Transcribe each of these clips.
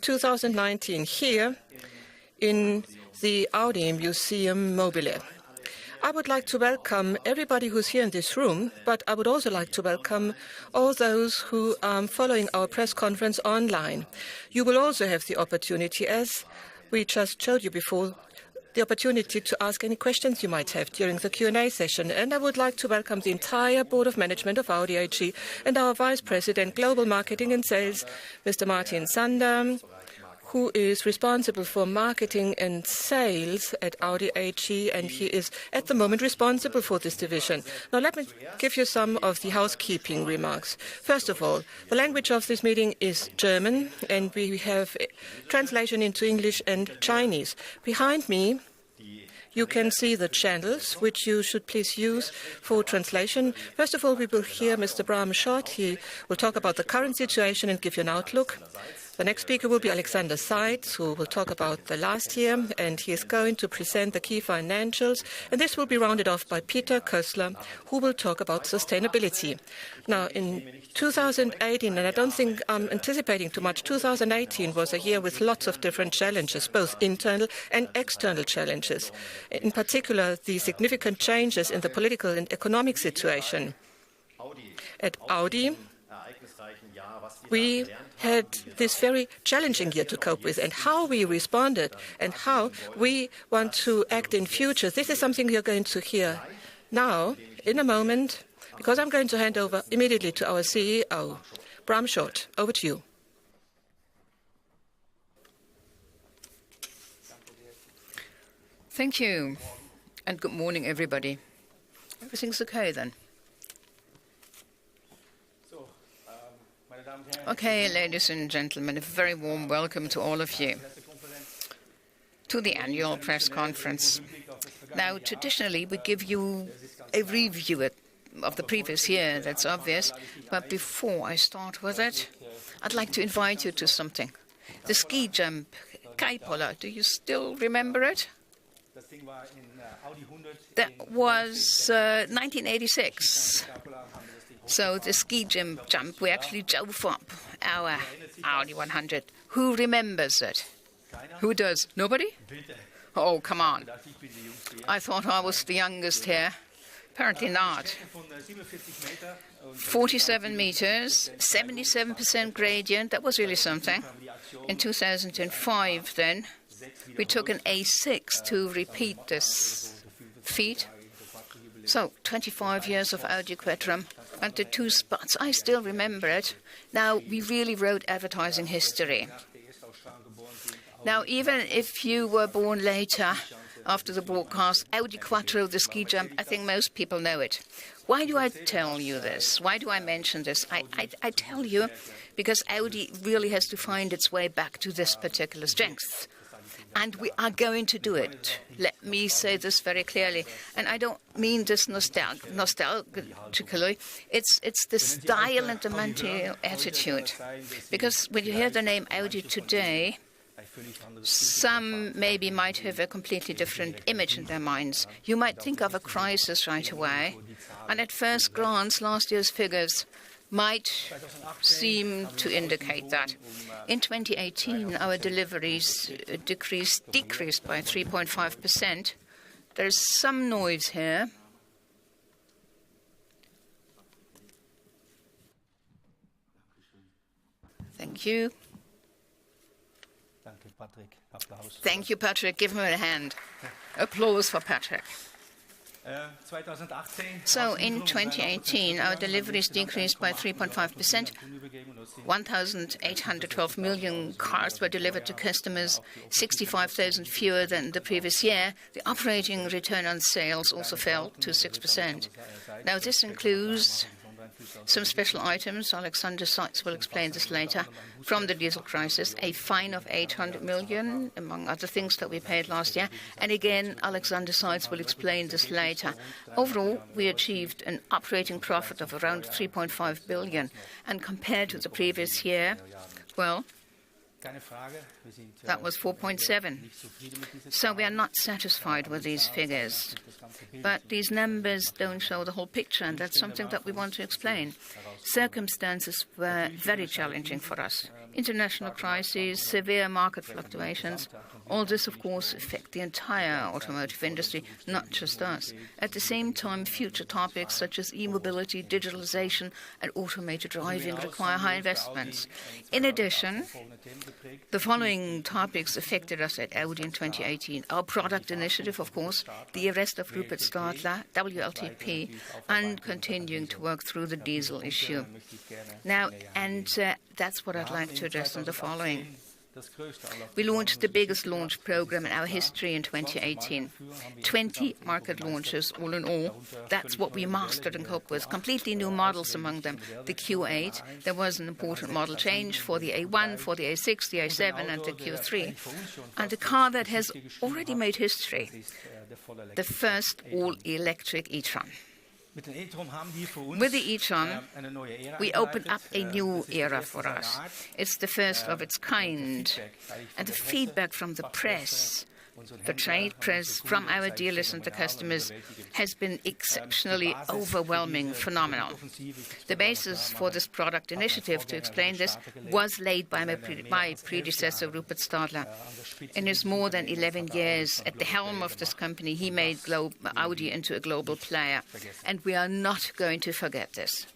2019 here in the Audi Museum Mobile. I would like to welcome everybody who's here in this room, but I would also like to welcome all those who are following our press conference online. You will also have the opportunity, as we just showed you before, the opportunity to ask any questions you might have during the Q&A session. And I would like to welcome the entire Board of Management of Audi AG and our Vice President, Global Marketing and Sales, Mr. Martin Sander, who is responsible for marketing and sales at Audi AG, and he is at the moment responsible for this division. Now let me give you some of the housekeeping remarks. First of all, the language of this meeting is German, and we have translation into English and Chinese. Behind me, you can see the channels, which you should please use for translation. First of all, we will hear Mr. Bram Schott. He will talk about the current situation and give you an outlook. The next speaker will be Alexander Seitz, who will talk about the last year, and he is going to present the key financials. And this will be rounded off by Peter Kössler, who will talk about sustainability. Now, in 2018, and I don't think I'm anticipating too much, 2018 was a year with lots of different challenges, both internal and external challenges. In particular, the significant changes in the political and economic situation. At Audi, we had this very challenging year to cope with, and how we responded and how we want to act in future. This is something you're going to hear now in a moment, because I'm going to hand over immediately to our CEO, Bram Schott. Over to you. Thank you, and good morning, everybody. Everything's okay then? Okay, ladies and gentlemen, a very warm welcome to all of you to the annual press conference. Now, traditionally, we give you a review of the previous year, that's obvious, but before I start with it, I'd like to invite you to something. The ski jump, Kaipola, do you still remember it? That was 1986. So the ski jump, we actually drove up our Audi 100. Who remembers it? Who does? Nobody? Oh, come on. I thought I was the youngest here. Apparently not. 47 meters, 77% gradient. That was really something. In 2005, then, we took an A6 to repeat this feat. So, 25 years of Audi Quattro and the two spots. I still remember it. Now, we really wrote advertising history. Now, even if you were born later, after the broadcast, Audi Quattro, the ski jump, I think most people know it. Why do I tell you this? Why do I mention this? I tell you because Audi really has to find its way back to this particular strength. And we are going to do it. Let me say this very clearly. And I don't mean this nostalgically. It's the style and the mental attitude. Because when you hear the name Audi today, some maybe might have a completely different image in their minds. You might think of a crisis right away. And at first glance, last year's figures might seem to indicate that. In 2018, our deliveries decreased by 3.5%. There's some noise here. Thank you. Thank you, Patrick. Give him a hand. Applause for Patrick. So in 2018, our deliveries decreased by 3.5%. 1,812 million cars were delivered to customers, 65,000 fewer than the previous year. The operating return on sales also fell to 6%. Now, this includes some special items. Alexander Seitz will explain this later. From the diesel crisis, a fine of 800 million, among other things that we paid last year. And again, Alexander Seitz will explain this later. Overall, we achieved an operating profit of around 3.5 billion. And compared to the previous year, well, that was 4.7. So we are not satisfied with these figures. But these numbers don't show the whole picture, and that's something that we want to explain. Circumstances were very challenging for us. International crises, severe market fluctuations, all this, of course, affect the entire automotive industry, not just us. At the same time, future topics such as e-mobility, digitalization, and automated driving require high investments. In addition, the following topics affected us at Audi in 2018. Our product initiative, of course, the arrest of Rupert Stadler, WLTP, and continuing to work through the diesel issue. Now, that's what I'd like to address in the following. We launched the biggest launch program in our history in 2018. 20 market launches all in all. That's what we mastered and coped with. Completely new models among them. The Q8, there was an important model change for the A1, for the A6, the A7 and the Q3. And a car that has already made history. The first all-electric e-tron. With the e-tron, we opened up a new era for us. It's the first of its kind. And the feedback from the press, the trade press, from our dealers and the customers has been exceptionally overwhelming, phenomenal. The basis for this product initiative, to explain this, was laid by my predecessor, Rupert Stadler. In his more than 11 years at the helm of this company, he made Audi into a global player. And we are not going to forget this.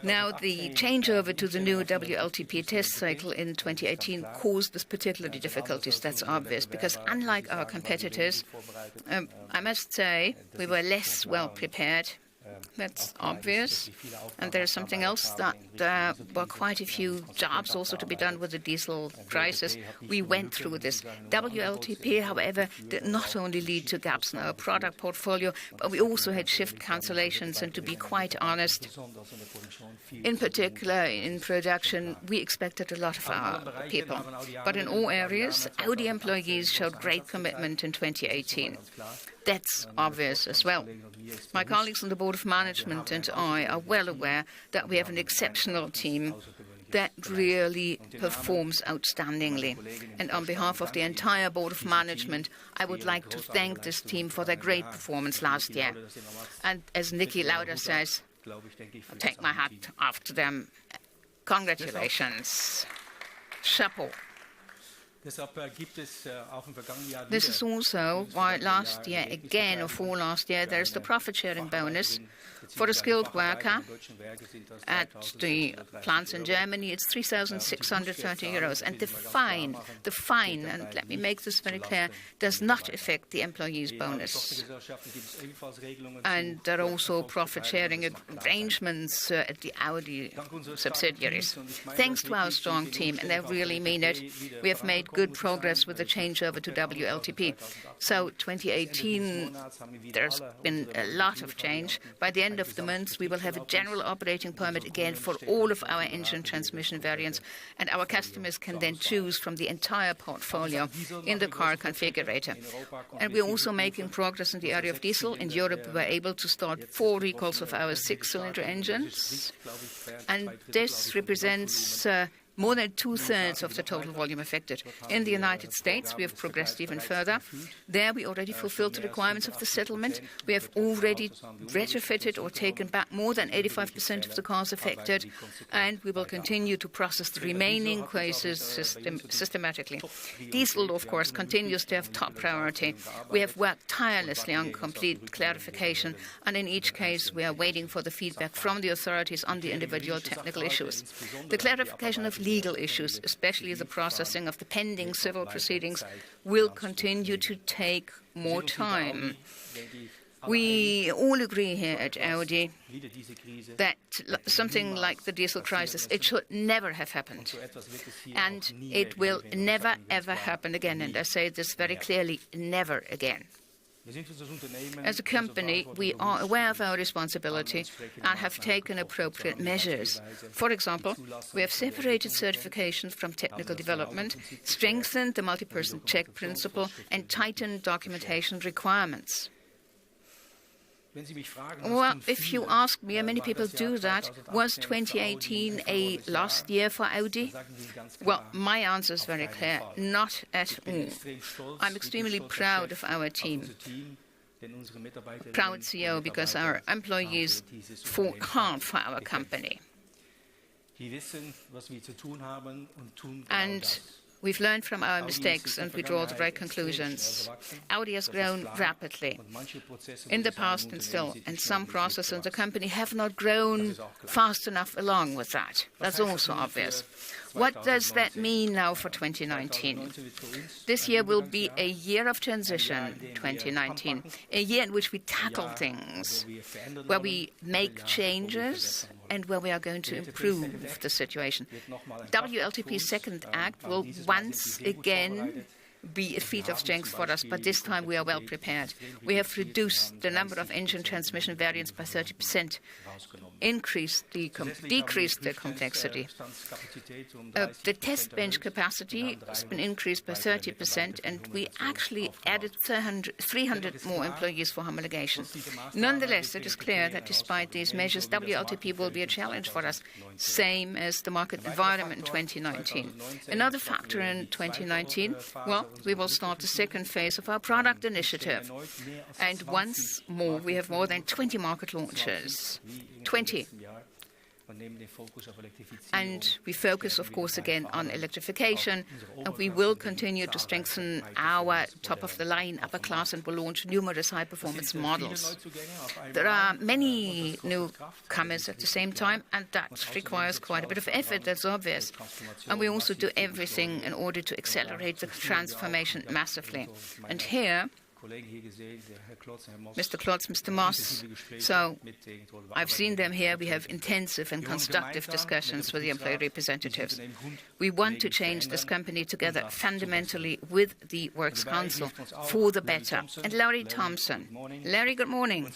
Now, the changeover to the new WLTP test cycle in 2018 caused us particular difficulties, that's obvious, because unlike our competitors, I must say we were less well prepared. That's obvious. And there's something else that there were quite a few jobs also to be done with the diesel crisis. We went through this. WLTP, however, did not only lead to gaps in our product portfolio, but we also had shift cancellations. And to be quite honest, in particular in production, we expected a lot of our people. But in all areas, Audi employees showed great commitment in 2018. That's obvious as well. My colleagues on the Board of Management and I are well aware that we have an exceptional team that really performs outstandingly. And on behalf of the entire Board of Management, I would like to thank this team for their great performance last year. And as Niki Lauda says, I'll take my hat off to them. Congratulations. Chapeau. This is also why last year, again, or for last year, there's the profit-sharing bonus for a skilled worker at the plants in Germany. It's 3,630 euros. And the fine, and let me make this very clear, does not affect the employee's bonus. And there are also profit-sharing arrangements at the Audi subsidiaries. Thanks to our strong team, and I really mean it, we have made good progress with the changeover to WLTP. So 2018, there's been a lot of change. By the end of the month, we will have a general operating permit again for all of our engine transmission variants, and our customers can then choose from the entire portfolio in the car configurator. And we're also making progress in the area of diesel. In Europe, we were able to start 4 recalls of our 6-cylinder engines, and this represents more than 2/3 of the total volume affected. In the United States, we have progressed even further. There, we already fulfilled the requirements of the settlement. We have already retrofitted or taken back more than 85% of the cars affected, and we will continue to process the remaining cases systematically. Diesel, of course, continues to have top priority. We have worked tirelessly on complete clarification, and in each case, we are waiting for the feedback from the authorities on the individual technical issues. The clarification of legal issues, especially the processing of the pending civil proceedings, will continue to take more time. We all agree here at Audi that something like the diesel crisis, it should never have happened. And it will never, ever happen again. And I say this very clearly, never again. As a company, we are aware of our responsibility and have taken appropriate measures. For example, we have separated certification from technical development, strengthened the multi-person check principle, and tightened documentation requirements. Well, if you ask me, and many people do that, was 2018 a lost year for Audi? Well, my answer is very clear, not at all. I'm extremely proud of our team. Proud CEO because our employees fought hard for our company. And we've learned from our mistakes and we draw the right conclusions. Audi has grown rapidly in the past and still, and some processes in the company have not grown fast enough along with that. That's also obvious. What does that mean now for 2019? This year will be a year of transition, 2019, a year in which we tackle things, where we make changes and where we are going to improve the situation. WLTP's second act will once again be a feat of strength for us, but this time we are well prepared. We have reduced the number of engine transmission variants by 30%, decreased the complexity. The test bench capacity has been increased by 30%, and we actually added 300 more employees for homologation. Nonetheless, it is clear that despite these measures, WLTP will be a challenge for us, same as the market environment in 2019. Another factor in 2019, well, we will start the second phase of our product initiative. And once more, we have more than 20 market launches. 20. And we focus, of course, again on electrification, and we will continue to strengthen our top-of-the-line upper class and will launch numerous high-performance models. There are many newcomers at the same time, and that requires quite a bit of effort, that's obvious. And we also do everything in order to accelerate the transformation massively. And here, Mr. Klotz, Mr. Moss. So I've seen them here. We have intensive and constructive discussions with the employee representatives. We want to change this company together fundamentally with the Works Council for the better. And Larry Thompson. Larry, good morning.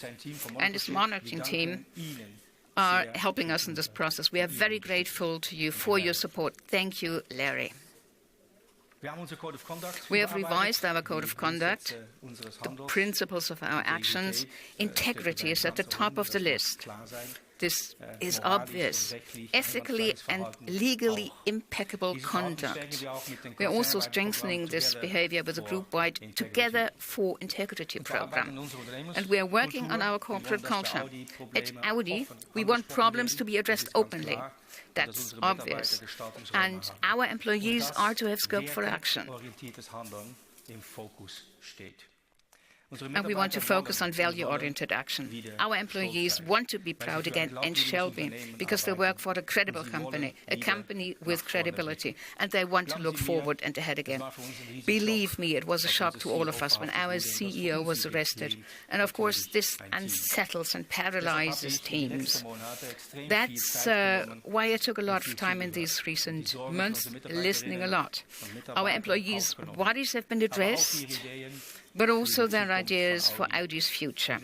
And his monitoring team are helping us in this process. We are very grateful to you for your support. Thank you, Larry. We have revised our code of conduct, the principles of our actions. Integrity is at the top of the list. This is obvious. Ethically and legally impeccable conduct. We are also strengthening this behavior with a group-wide Together for Integrity program. And we are working on our corporate culture. At Audi, we want problems to be addressed openly. That's obvious. And our employees are to have scope for action. And we want to focus on value-oriented action. Our employees want to be proud again and shall be, because they work for a credible company, a company with credibility, and they want to look forward and ahead again. Believe me, it was a shock to all of us when our CEO was arrested. And of course, this unsettles and paralyzes teams. That's why I took a lot of time in these recent months, listening a lot. Our employees' bodies have been addressed, but also their ideas for Audi's future.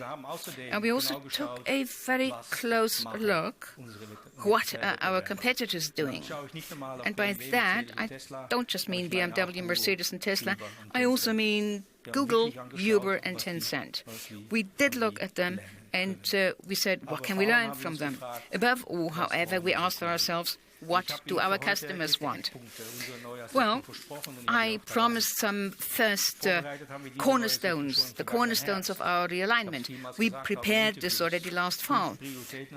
And we also took a very close look what are our competitors doing. And by that, I don't just mean BMW, Mercedes and Tesla, I also mean Google, Uber and Tencent. We did look at them and we said, what can we learn from them? Above all, however, we asked ourselves, what do our customers want? Well, I promised some first cornerstones, the cornerstones of our realignment. We prepared this already last fall,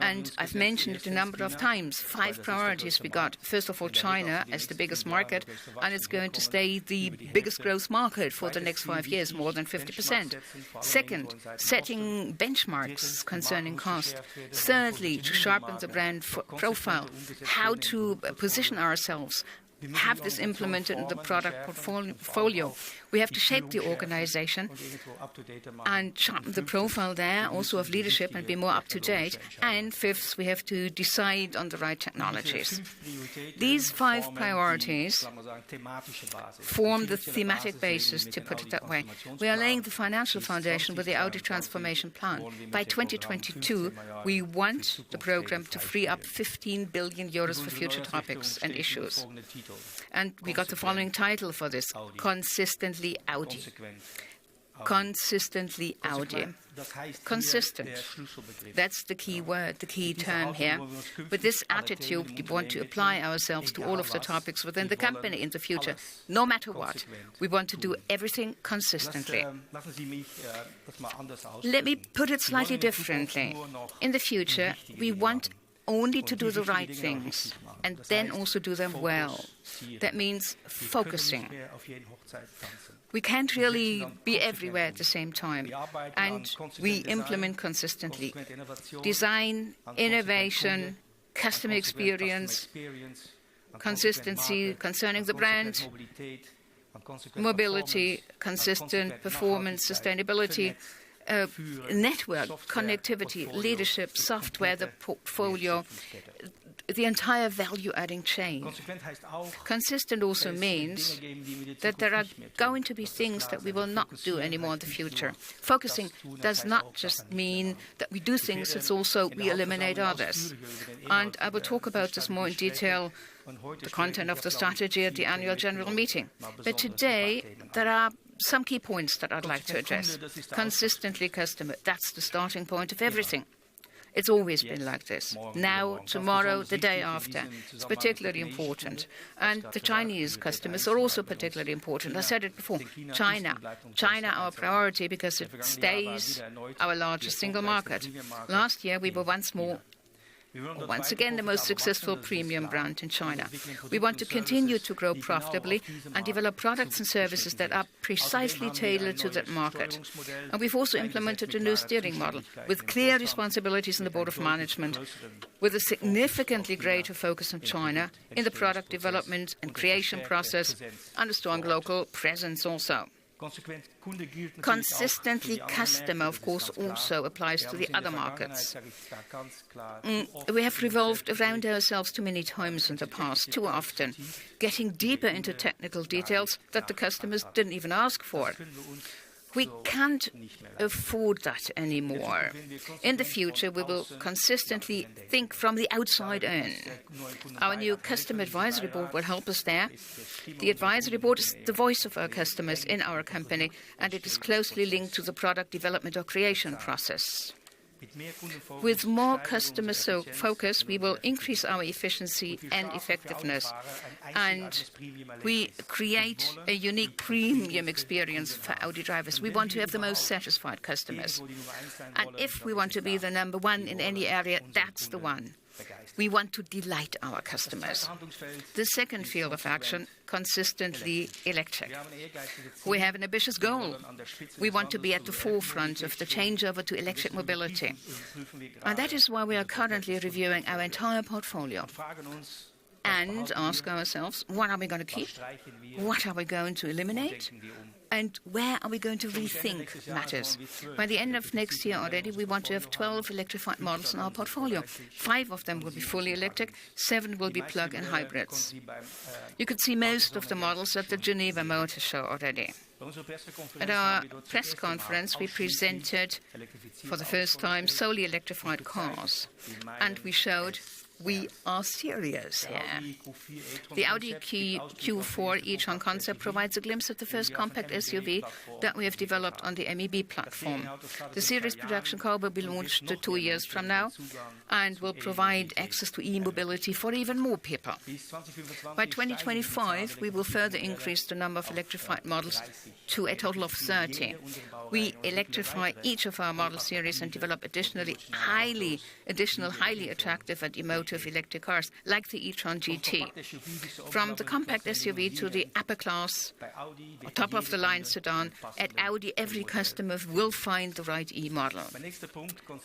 and I've mentioned it a number of times. 5 priorities we got. First of all, China as the biggest market, and it's going to stay the biggest growth market for the next 5 years, more than 50%. Second, setting benchmarks concerning cost. Thirdly, to sharpen the brand profile, how to position ourselves, have this implemented in the product portfolio. We have to shape the organization and sharpen the profile there, also of leadership, and be more up-to-date. And fifth, we have to decide on the right technologies. These 5 priorities form the thematic basis, to put it that way. We are laying the financial foundation with the Audi Transformation Plan. By 2022, we want the program to free up 15 billion euros for future topics and issues. And we got the following title for this: Consistently Audi. Consistently Audi. Consistent. That's the key word, the key term here. With this attitude, we want to apply ourselves to all of the topics within the company in the future, no matter what. We want to do everything consistently. Let me put it slightly differently. In the future, we want only to do the right things. and then also do them well. That means focusing. We can't really be everywhere at the same time, and we implement consistently. Design, innovation, customer experience, consistency concerning the brand, mobility, consistent performance, sustainability, network, connectivity, leadership, software, the portfolio, the entire value-adding chain. Consistent also means that there are going to be things that we will not do anymore in the future. Focusing does not just mean that we do things, it's also we eliminate others. And I will talk about this more in detail, the content of the strategy at the annual general meeting. But today, there are some key points that I'd like to address. Consistently customer, that's the starting point of everything. It's always been like this. Now, tomorrow, the day after. It's particularly important. And the Chinese customers are also particularly important. I said it before. China, our priority because it stays our largest single market. Last year, we were once again the most successful premium brand in China. We want to continue to grow profitably and develop products and services that are precisely tailored to that market. And we've also implemented a new steering model with clear responsibilities in the Board of Management, with a significantly greater focus on China in the product development and creation process, and a strong local presence also. Consistently customer, of course, also applies to the other markets. We have revolved around ourselves too many times in the past, too often, getting deeper into technical details that the customers didn't even ask for. We can't afford that anymore. In the future, we will consistently think from the outside in. Our new Customer Advisory Board will help us there. The Advisory Board is the voice of our customers in our company, and it is closely linked to the product development or creation process. With more customer focus, we will increase our efficiency and effectiveness, and we create a unique premium experience for Audi drivers. We want to have the most satisfied customers. And if we want to be the number one in any area, that's the one. We want to delight our customers. The second field of action, consistently electric. We have an ambitious goal. We want to be at the forefront of the changeover to electric mobility. And that is why we are currently reviewing our entire portfolio and ask ourselves, what are we going to keep? What are we going to eliminate? And where are we going to rethink matters? By the end of next year already, we want to have 12 electrified models in our portfolio. 5 of them will be fully electric, 7 will be plug-in hybrids. You could see most of the models at the Geneva Motor Show already. At our press conference, we presented, for the first time, solely electrified cars. And we showed we are serious here. The Audi Q4 e-tron concept provides a glimpse of the first compact SUV that we have developed on the MEB platform. The series production car will be launched 2 years from now and will provide access to e-mobility for even more people. By 2025, we will further increase the number of electrified models to a total of 30. We electrify each of our model series and develop additional highly attractive and emotive electric cars, like the e-tron GT. From the compact SUV to the upper class, top-of-the-line sedan, at Audi, every customer will find the right e-model.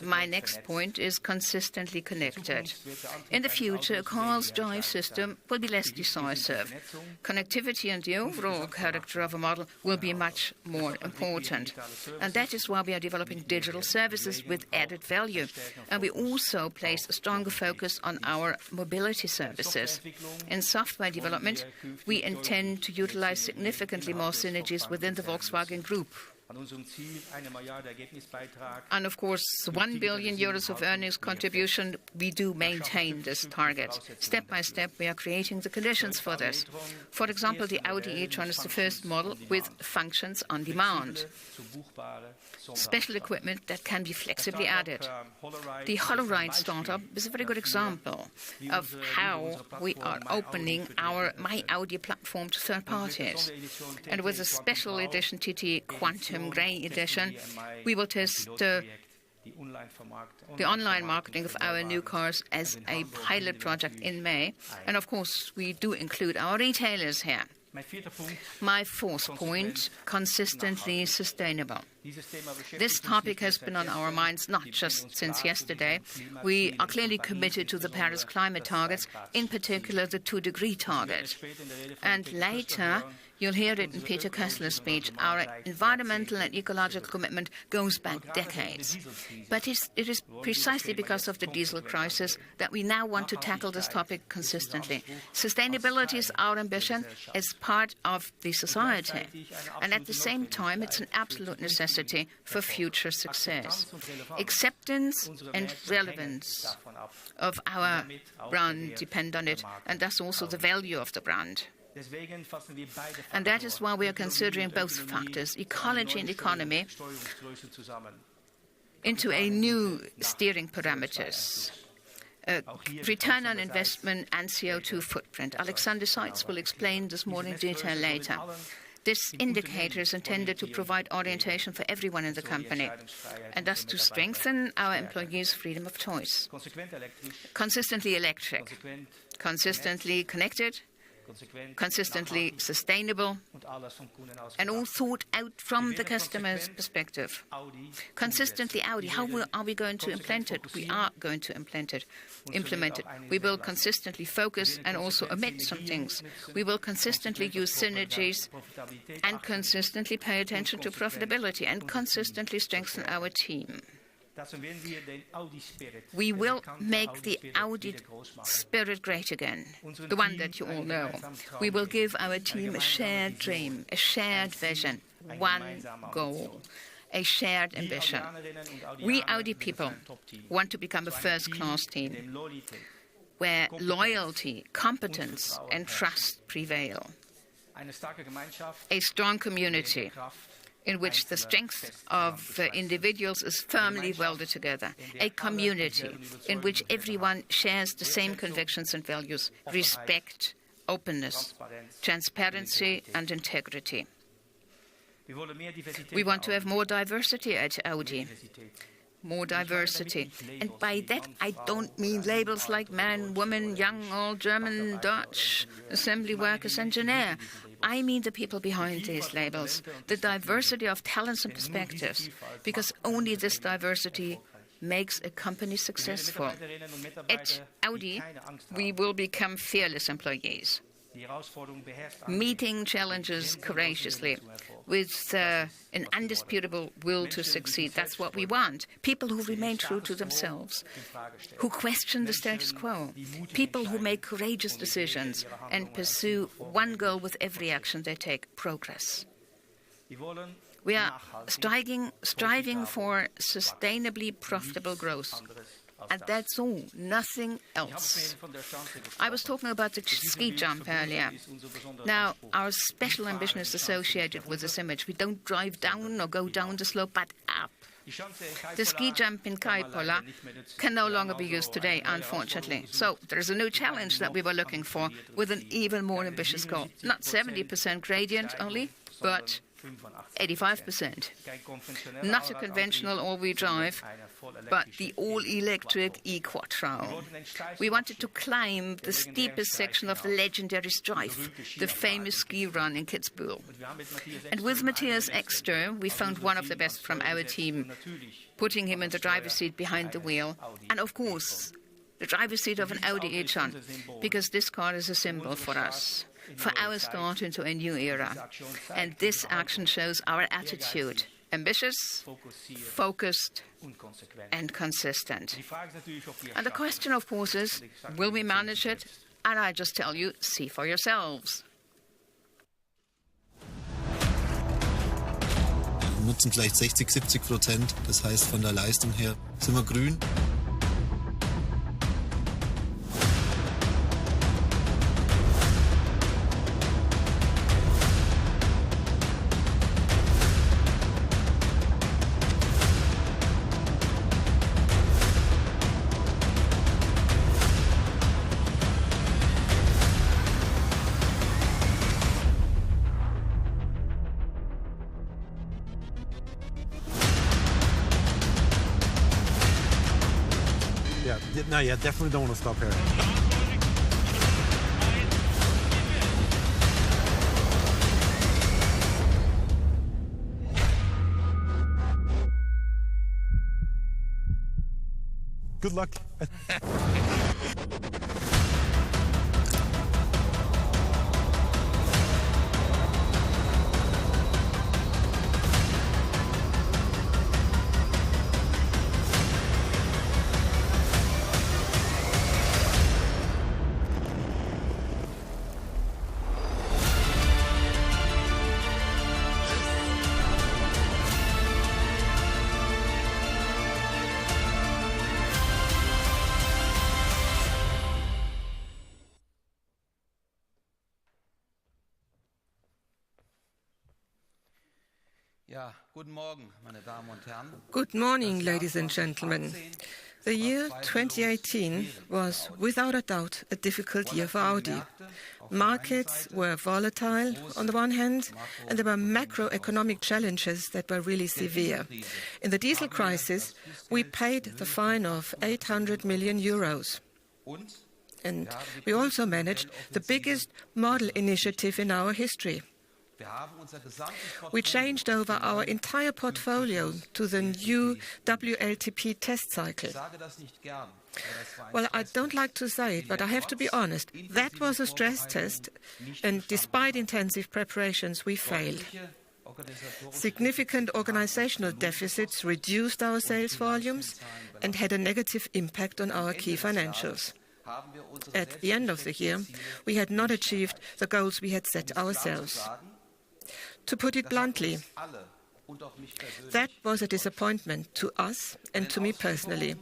My next point is consistently connected. In the future, a car's drive system will be less decisive. Connectivity and the overall character of a model will be much more important. And that is why we are developing digital services with added value. And we also place a stronger focus on our mobility services. In software development, we intend to utilize significantly more synergies within the Volkswagen Group. And of course, 1 billion euros of earnings contribution, we do maintain this target. Step by step, we are creating the conditions for this. For example, the Audi e-tron is the first model with functions on demand. Special equipment that can be flexibly added. The HoloRide startup is a very good example of how we are opening our My Audi platform to third parties. And with a special edition TT Quantum Grey edition, we will test the online marketing of our new cars as a pilot project in May. And of course, we do include our retailers here. My fourth point, consistently sustainable. This topic has been on our minds not just since yesterday. We are clearly committed to the Paris climate targets, in particular the 2-degree target. And later, you'll hear it in Peter Kessler's speech, our environmental and ecological commitment goes back decades. But it is precisely because of the diesel crisis that we now want to tackle this topic consistently. Sustainability is our ambition as part of the society. And at the same time, it's an absolute necessity for future success. Acceptance and relevance of our brand depend on it, and thus also the value of the brand. And that is why we are considering both factors, ecology and economy, into a new steering parameters. Return on investment and CO2 footprint. Alexander Seitz will explain this more in detail later. This indicator is intended to provide orientation for everyone in the company, and thus to strengthen our employees' freedom of choice. Consistently electric, consistently connected, consistently sustainable, and all thought out from the customer's perspective. Consistently Audi, how are we going to implement it? We are going to implement it. We will consistently focus and also omit some things. We will consistently use synergies and consistently pay attention to profitability and consistently strengthen our team. We will make the Audi spirit great again, the one that you all know. We will give our team a shared dream, a shared vision, one goal, a shared ambition. We Audi people want to become a first-class team where loyalty, competence, and trust prevail. A strong community in which the strength of individuals is firmly welded together. A community in which everyone shares the same convictions and values: respect, openness, transparency, and integrity. We want to have more diversity at Audi. More diversity. And by that, I don't mean labels like man, woman, young, old, German, Dutch, assembly workers, engineer. I mean the people behind these labels, the diversity of talents and perspectives, because only this diversity makes a company successful. At Audi, we will become fearless employees, meeting challenges courageously with an undisputable will to succeed. That's what we want. People who remain true to themselves, who question the status quo, people who make courageous decisions and pursue one goal with every action they take: progress. We are striving for sustainably profitable growth. And that's all, nothing else. I was talking about the ski jump earlier. Now, our special ambition is associated with this image. We don't drive down or go down the slope, but up. The ski jump in Kaipola can no longer be used today, unfortunately. So there's a new challenge that we were looking for with an even more ambitious goal. Not 70% gradient only, but 85%. Not a conventional all-wheel drive, but the all-electric e-Quattro. We wanted to climb the steepest section of the legendary Strife, the famous ski run in Kitzbühel. And with Matthias Exter, we found one of the best from our team, putting him in the driver's seat behind the wheel. And of course, the driver's seat of an Audi e-tron, because this car is a symbol for us, for our start into a new era. And this action shows our attitude: ambitious, focused, and consistent. And the question, of course, is, will we manage it? And I just tell you, see for yourselves. Wir nutzen vielleicht 60-70%, das heißt von der Leistung her sind wir grün. No, yeah, definitely don't want to stop here. Good luck. Good morning, ladies and gentlemen. The year 2018 was without a doubt a difficult year for Audi. Markets were volatile on the one hand, and there were macroeconomic challenges that were really severe. In the diesel crisis, we paid the fine of 800 million euros. And we also managed the biggest model initiative in our history. We changed over our entire portfolio to the new WLTP test cycle. Well, I don't like to say it, but I have to be honest. That was a stress test, and despite intensive preparations, we failed. Significant organizational deficits reduced our sales volumes and had a negative impact on our key financials. At the end of the year, we had not achieved the goals we had set ourselves. To put it bluntly, that was a disappointment to us and to me personally.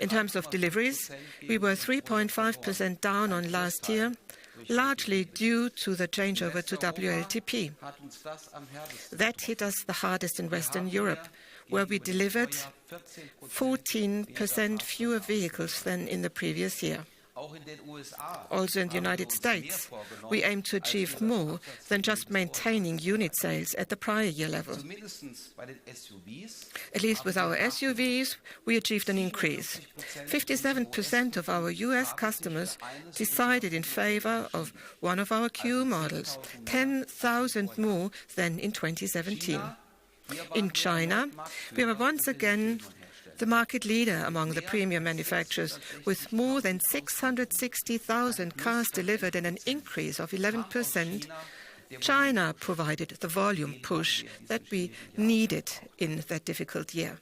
In terms of deliveries, we were 3.5% down on last year, largely due to the changeover to WLTP. That hit us the hardest in Western Europe, where we delivered 14% fewer vehicles than in the previous year. Also in the United States, we aim to achieve more than just maintaining unit sales at the prior year level. At least with our SUVs, we achieved an increase. 57% of our US customers decided in favor of one of our Q models, 10,000 more than in 2017. In China, we were once again the market leader among the premium manufacturers, with more than 660,000 cars delivered and an increase of 11%. China provided the volume push that we needed in that difficult year.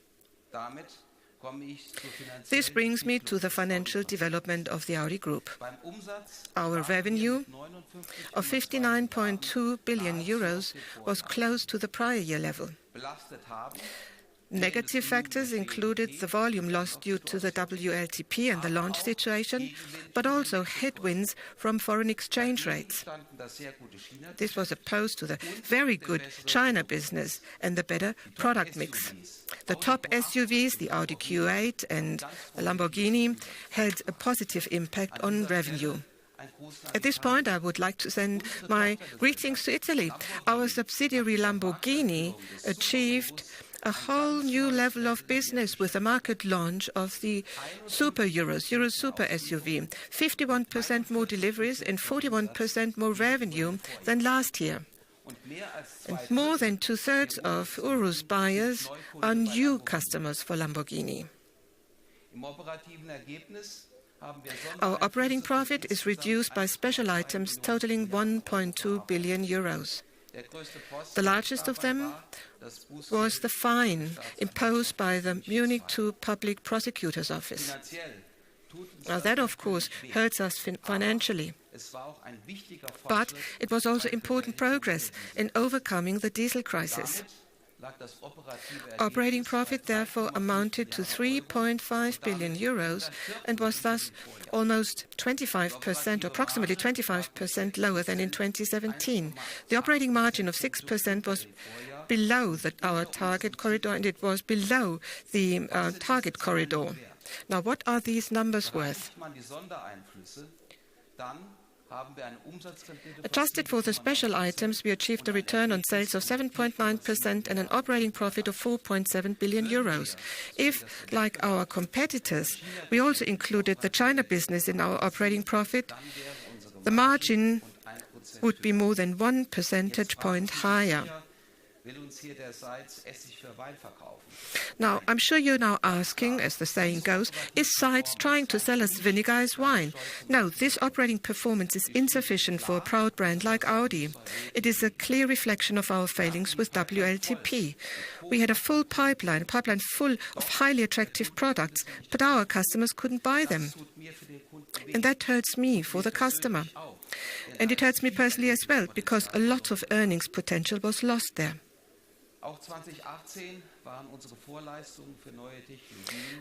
This brings me to the financial development of the Audi Group. Our revenue of 59.2 billion euros was close to the prior year level. Negative factors included the volume loss due to the WLTP and the launch situation, but also headwinds from foreign exchange rates. This was opposed to the very good China business and the better product mix. The top SUVs, the Audi Q8 and the Lamborghini, had a positive impact on revenue. At this point, I would like to send my greetings to Italy. Our subsidiary Lamborghini achieved a whole new level of business with the market launch of the Super Euro Super SUV, 51% more deliveries and 41% more revenue than last year. And more than two-thirds of Urus buyers are new customers for Lamborghini. Our operating profit is reduced by special items totaling 1.2 billion euros. The largest of them was the fine imposed by the Munich II Public Prosecutor's Office. Now that, of course, hurts us financially. But it was also important progress in overcoming the diesel crisis. Operating profit therefore amounted to 3.5 billion euros and was thus almost 25%, approximately 25% lower than in 2017. The operating margin of 6% was below our target corridor, and it was below the target corridor. Now, what are these numbers worth? Adjusted for the special items, we achieved a return on sales of 7.9% and an operating profit of 4.7 billion euros. If, like our competitors, we also included the China business in our operating profit, the margin would be more than 1 percentage point higher. Now, I'm sure you're now asking, as the saying goes, is Seitz trying to sell us vinegar as wine? No, this operating performance is insufficient for a proud brand like Audi. It is a clear reflection of our failings with WLTP. We had a full pipeline full of highly attractive products, but our customers couldn't buy them. And that hurts me for the customer. And it hurts me personally as well, because a lot of earnings potential was lost there.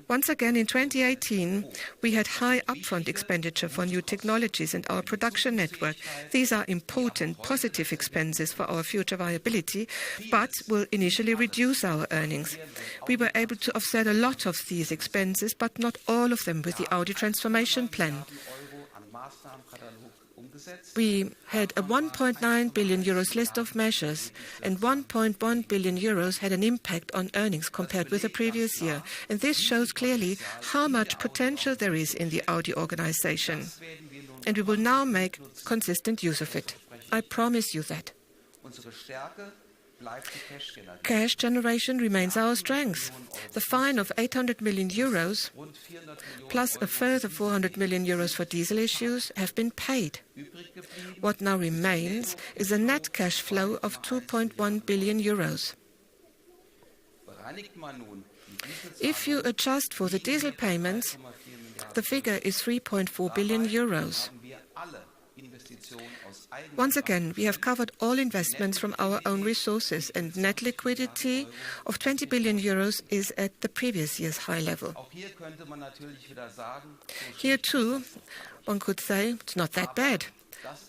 Once again, in 2018, we had high upfront expenditure for new technologies and our production network. These are important, positive expenses for our future viability, but will initially reduce our earnings. We were able to offset a lot of these expenses, but not all of them with the Audi Transformation Plan. We had a 1.9 billion euros list of measures, and 1.1 billion euros had an impact on earnings compared with the previous year. And this shows clearly how much potential there is in the Audi organization. And we will now make consistent use of it. I promise you that. Cash generation remains our strength. The fine of 800 million euros plus a further 400 million euros for diesel issues have been paid. What now remains is a net cash flow of 2.1 billion euros. If you adjust for the diesel payments, the figure is 3.4 billion euros. Once again, we have covered all investments from our own resources, and net liquidity of 20 billion euros is at the previous year's high level. Here too, one could say it's not that bad,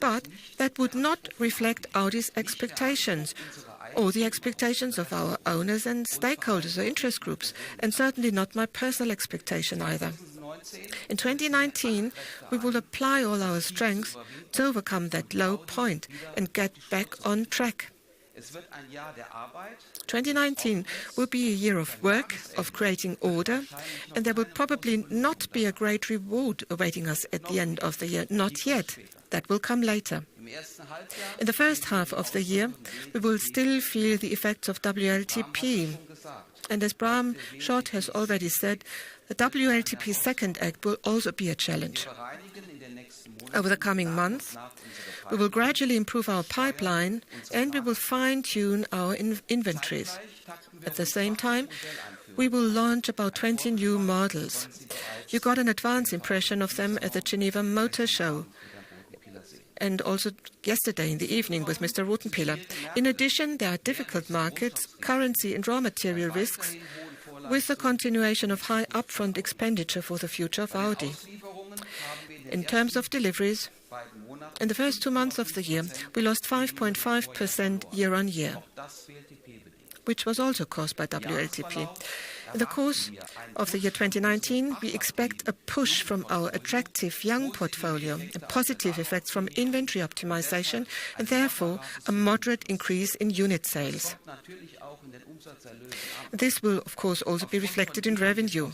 but that would not reflect Audi's expectations or the expectations of our owners and stakeholders or interest groups, and certainly not my personal expectation either. In 2019, we will apply all our strength to overcome that low point and get back on track. 2019 will be a year of work, of creating order, and there will probably not be a great reward awaiting us at the end of the year. Not yet. That will come later. In the first half of the year, we will still feel the effects of WLTP. And as Bram Schott has already said, the WLTP second act will also be a challenge. Over the coming months, we will gradually improve our pipeline and we will fine-tune our inventories. At the same time, we will launch about 20 new models. You got an advance impression of them at the Geneva Motor Show, and also yesterday in the evening with Mr. Rothenpiller. In addition, there are difficult markets, currency and raw material risks, with the continuation of high upfront expenditure for the future of Audi. In terms of deliveries, in the first 2 months of the year, we lost 5.5% year-on-year, which was also caused by WLTP. In the course of the year 2019, we expect a push from our attractive young portfolio, and positive effects from inventory optimization, and therefore a moderate increase in unit sales. This will, of course, also be reflected in revenue.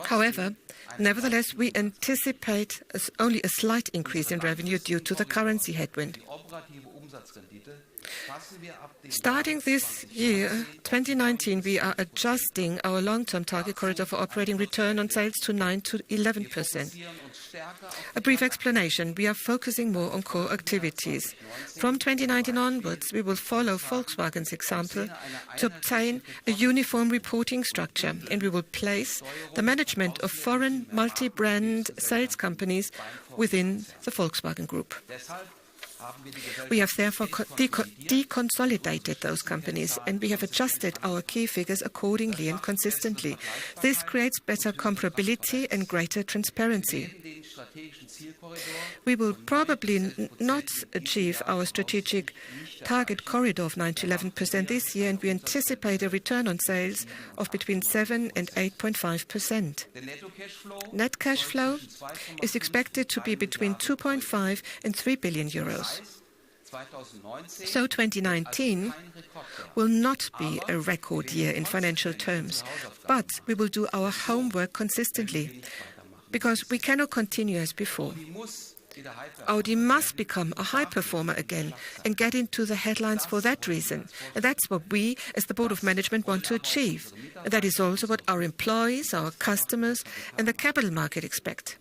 However, nevertheless, we anticipate only a slight increase in revenue due to the currency headwind. Starting this year, 2019, we are adjusting our long-term target corridor for operating return on sales to 9 to 11%. A brief explanation. We are focusing more on core activities. From 2019 onwards, we will follow Volkswagen's example to obtain a uniform reporting structure, and we will place the management of foreign multi-brand sales companies within the Volkswagen Group. We have therefore deconsolidated those companies, and we have adjusted our key figures accordingly and consistently. This creates better comparability and greater transparency. We will probably not achieve our strategic target corridor of 9 to 11% this year, and we anticipate a return on sales of between 7 and 8.5%. Net cash flow is expected to be between 2.5 and 3 billion euros. So 2019 will not be a record year in financial terms, but we will do our homework consistently, because we cannot continue as before. Audi must become a high performer again and get into the headlines for that reason. And that's what we, as the Board of Management, want to achieve. And that is also what our employees, our customers, and the capital market expect.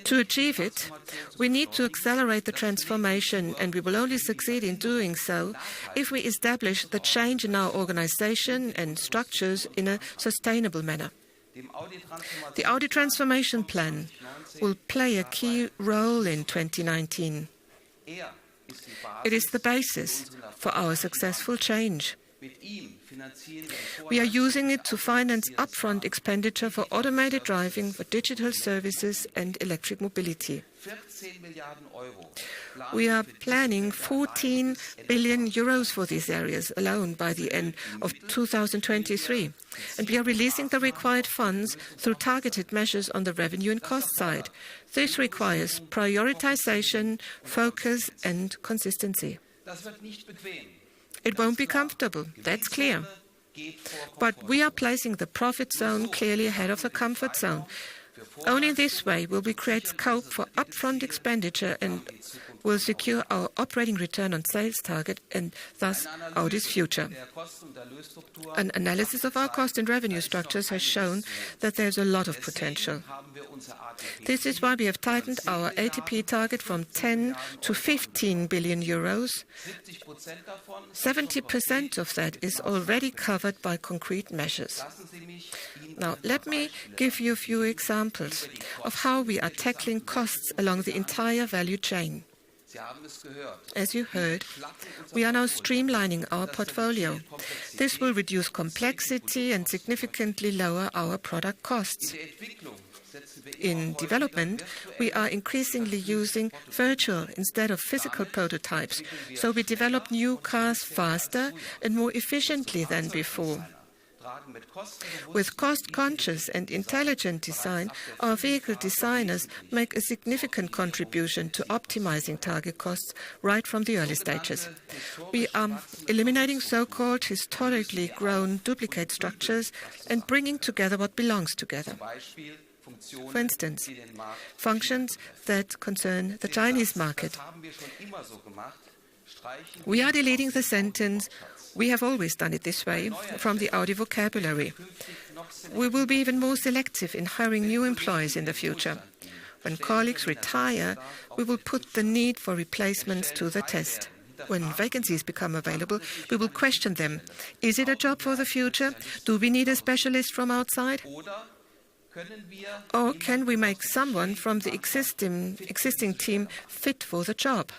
To achieve it, we need to accelerate the transformation, and we will only succeed in doing so if we establish the change in our organization and structures in a sustainable manner. The Audi Transformation Plan will play a key role in 2019. It is the basis for our successful change. We are using it to finance upfront expenditure for automated driving, for digital services and electric mobility. We are planning 14 billion euros for these areas alone by the end of 2023. And we are releasing the required funds through targeted measures on the revenue and cost side. This requires prioritization, focus and consistency. It won't be comfortable, that's clear. But we are placing the profit zone clearly ahead of the comfort zone. Only in this way will we create scope for upfront expenditure and will secure our operating return on sales target and thus Audi's future. An analysis of our cost and revenue structures has shown that there's a lot of potential. This is why we have tightened our ATP target from 10 to 15 billion euros. 70% of that is already covered by concrete measures. Now, let me give you a few examples of how we are tackling costs along the entire value chain. As you heard, we are now streamlining our portfolio. This will reduce complexity and significantly lower our product costs. In development, we are increasingly using virtual instead of physical prototypes, so we develop new cars faster and more efficiently than before. With cost-conscious and intelligent design, our vehicle designers make a significant contribution to optimizing target costs right from the early stages. We are eliminating so-called historically grown duplicate structures and bringing together what belongs together. For instance, functions that concern the Chinese market. We are deleting the sentence, "We have always done it this way," from the Audi vocabulary. We will be even more selective in hiring new employees in the future. When colleagues retire, we will put the need for replacements to the test. When vacancies become available, we will question them. Is it a job for the future? Do we need a specialist from outside? Or can we make someone from the existing team fit for the job?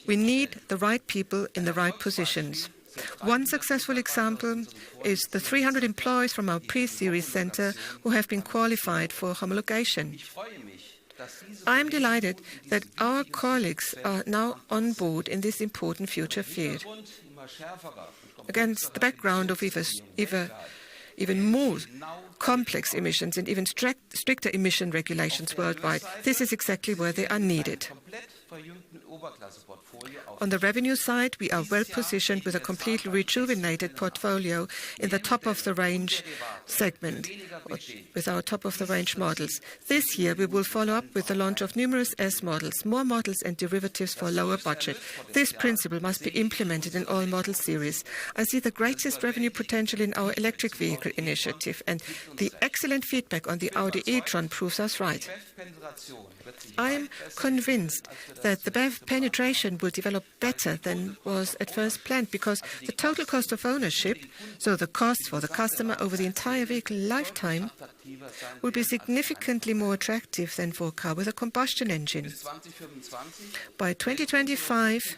We need the right people in the right positions. One successful example is the 300 employees from our pre-series center who have been qualified for homologation. I am delighted that our colleagues are now on board in this important future field. Against the background of even more complex emissions and even stricter emission regulations worldwide, this is exactly where they are needed. On the revenue side, we are well positioned with a completely rejuvenated portfolio in the top-of-the-range segment, with our top-of-the-range models. This year, we will follow up with the launch of numerous S models, more models and derivatives for lower budget. This principle must be implemented in all model series. I see the greatest revenue potential in our electric vehicle initiative, and The excellent feedback on the Audi e-tron proves us right. I'm convinced that the BEV penetration will develop better than was at first planned because the total cost of ownership, so the cost for the customer over the entire vehicle lifetime, will be significantly more attractive than for a car with a combustion engine. By 2025,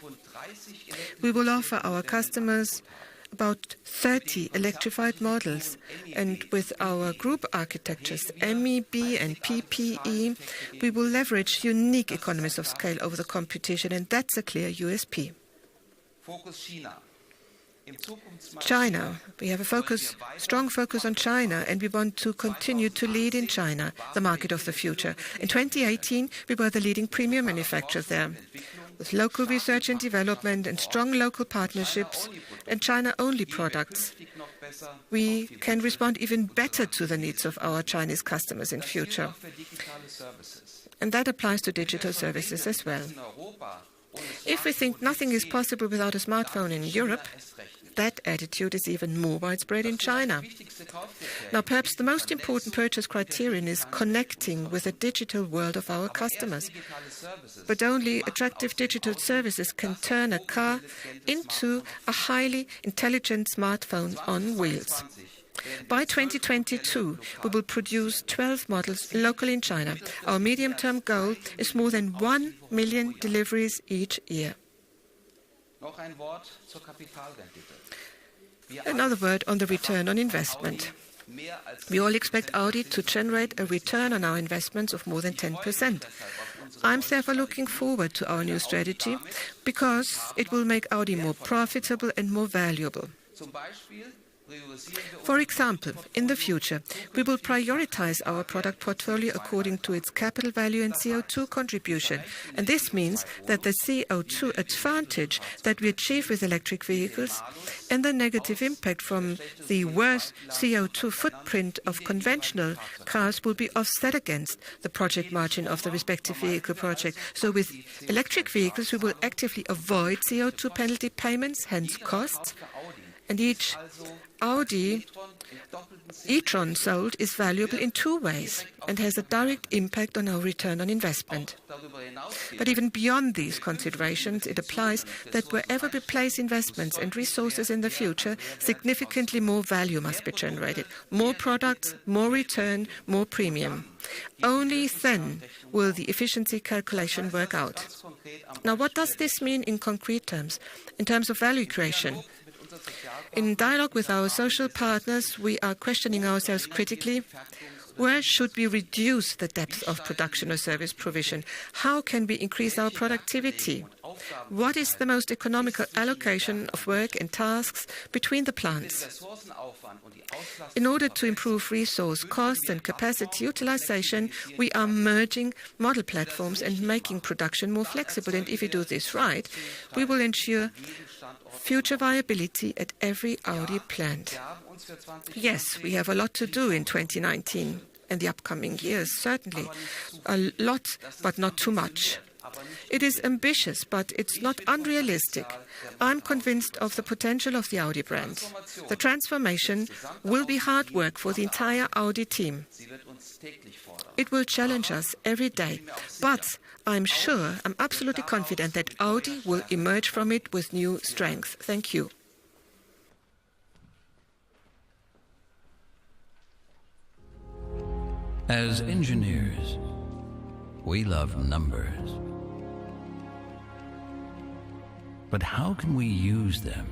we will offer our customers about 30 electrified models, and with our group architectures MEB and PPE, we will leverage unique economies of scale over the competition, and that's a clear USP. China. We have a strong focus on China, and we want to continue to lead in China, the market of the future. In 2018, we were the leading premium manufacturer there. With local research and development and strong local partnerships and China-only products, we can respond even better to the needs of our Chinese customers in future. And that applies to digital services as well. If we think nothing is possible without a smartphone in Europe, that attitude is even more widespread in China. Now, perhaps the most important purchase criterion is connecting with the digital world of our customers. But only attractive digital services can turn a car into a highly intelligent smartphone on wheels. By 2022, we will produce 12 models locally in China. Our medium-term goal is more than 1 million deliveries each year. Another word on the return on investment. We all expect Audi to generate a return on our investments of more than 10%. I'm therefore looking forward to our new strategy because it will make Audi more profitable and more valuable. For example, in the future, we will prioritize our product portfolio according to its capital value and CO2 contribution. And this means that the CO2 advantage that we achieve with electric vehicles and the negative impact from the worse CO2 footprint of conventional cars will be offset against the project margin of the respective vehicle project. So with electric vehicles, we will actively avoid CO2 penalty payments, hence costs, and each Audi e-tron sold is valuable in two ways and has a direct impact on our return on investment. But even beyond these considerations, it applies that wherever we place investments and resources in the future, significantly more value must be generated. More products, more return, more premium. Only then will the efficiency calculation work out. Now, what does this mean in concrete terms, in terms of value creation? In dialogue with our social partners, we are questioning ourselves critically. Where should we reduce the depth of production or service provision? How can we increase our productivity? What is the most economical allocation of work and tasks between the plants? In order to improve resource costs and capacity utilization, we are merging model platforms and making production more flexible. And if we do this right, we will ensure future viability at every Audi plant. Yes, we have a lot to do in 2019 and the upcoming years, certainly. A lot, but not too much. It is ambitious, but it's not unrealistic. I'm convinced of the potential of the Audi brand. The transformation will be hard work for the entire Audi team. It will challenge us every day, but I'm absolutely confident that Audi will emerge from it with new strength. Thank you. As engineers, we love numbers. But how can we use them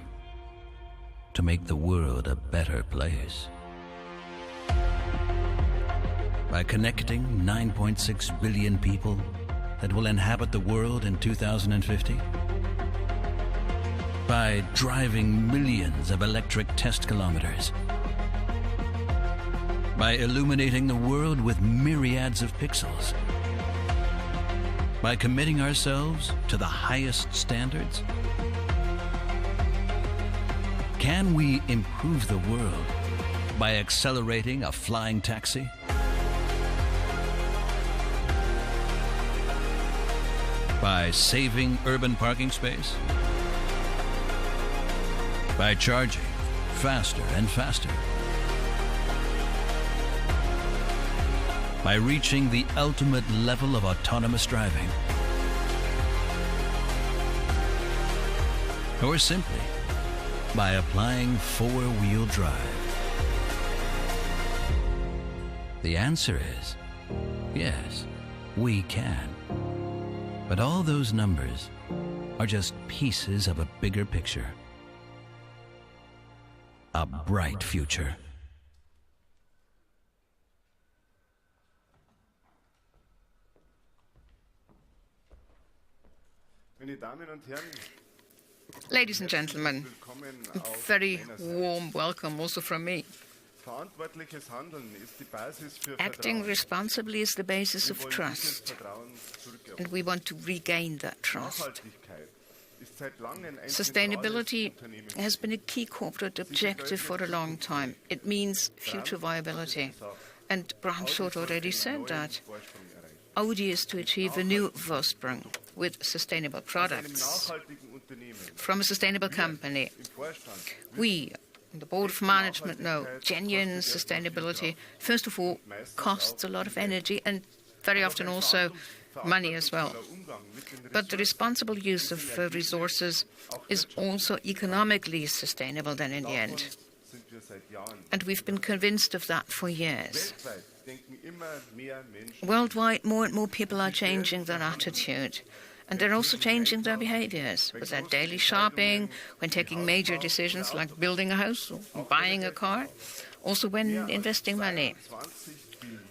to make the world a better place? By connecting 9.6 billion people that will inhabit the world in 2050? By driving millions of electric test kilometers? By illuminating the world with myriads of pixels? By committing ourselves to the highest standards? Can we improve the world by accelerating a flying taxi? By saving urban parking space? By charging faster and faster? by reaching the ultimate level of autonomous driving. Or simply by applying four-wheel drive? The answer is yes, we can. But all those numbers are just pieces of a bigger picture. A bright future. Ladies and gentlemen, a very warm welcome also from me. Acting responsibly is the basis of trust, and we want to regain that trust. Sustainability has been a key corporate objective for a long time. It means future viability. And Bram Schot already said that. Audi is to achieve a new Vorsprung with sustainable products from a sustainable company. We, the Board of Management, know genuine sustainability, first of all, costs a lot of energy and very often also money as well. But the responsible use of resources is also economically sustainable then in the end. And we've been convinced of that for years. Worldwide, more and more people are changing their attitude. And they're also changing their behaviors with their daily shopping, when taking major decisions like building a house or buying a car, also when investing money.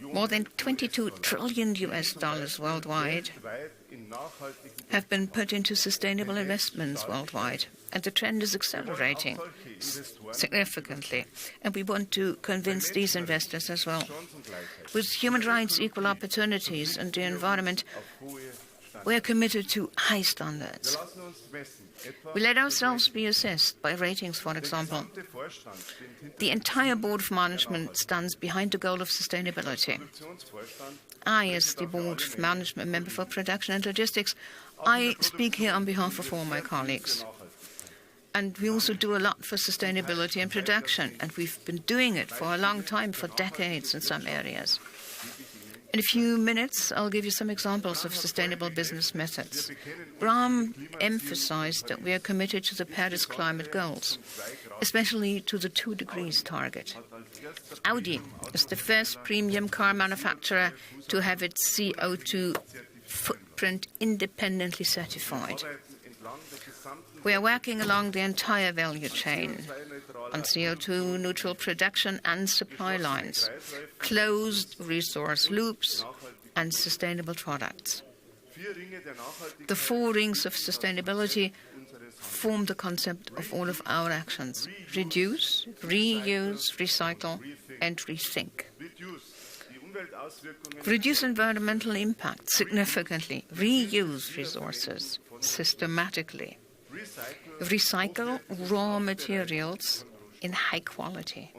More than $22 trillion worldwide have been put into sustainable investments worldwide. And the trend is accelerating significantly. And we want to convince these investors as well. With human rights, equal opportunities, and the environment, we are committed to high standards. We let ourselves be assessed by ratings, for example. The entire Board of Management stands behind the goal of sustainability. I, as the Board of Management member for production and logistics, I speak here on behalf of all my colleagues. And we also do a lot for sustainability and production, and we've been doing it for a long time, for decades in some areas. In a few minutes, I'll give you some examples of sustainable business methods. Bram emphasized that we are committed to the Paris climate goals, especially to the 2 degrees target. Audi is the first premium car manufacturer to have its CO2 footprint independently certified. We are working along the entire value chain on CO2 neutral production and supply lines, closed resource loops, and sustainable products. The 4 rings of sustainability form the concept of all of our actions: reduce, reuse, recycle, and rethink. Reduce environmental impact significantly, reuse resources systematically, recycle raw materials in high quality,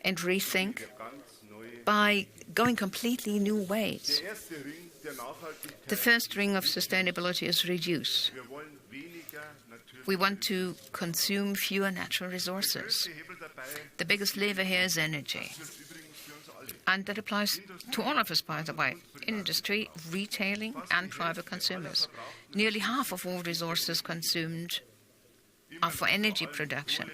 and rethink by going completely new ways. The first ring of sustainability is reduce. We want to consume fewer natural resources. The biggest lever here is energy. And that applies to all of us, by the way, industry, retailing, and private consumers. Nearly half of all resources consumed are for energy production.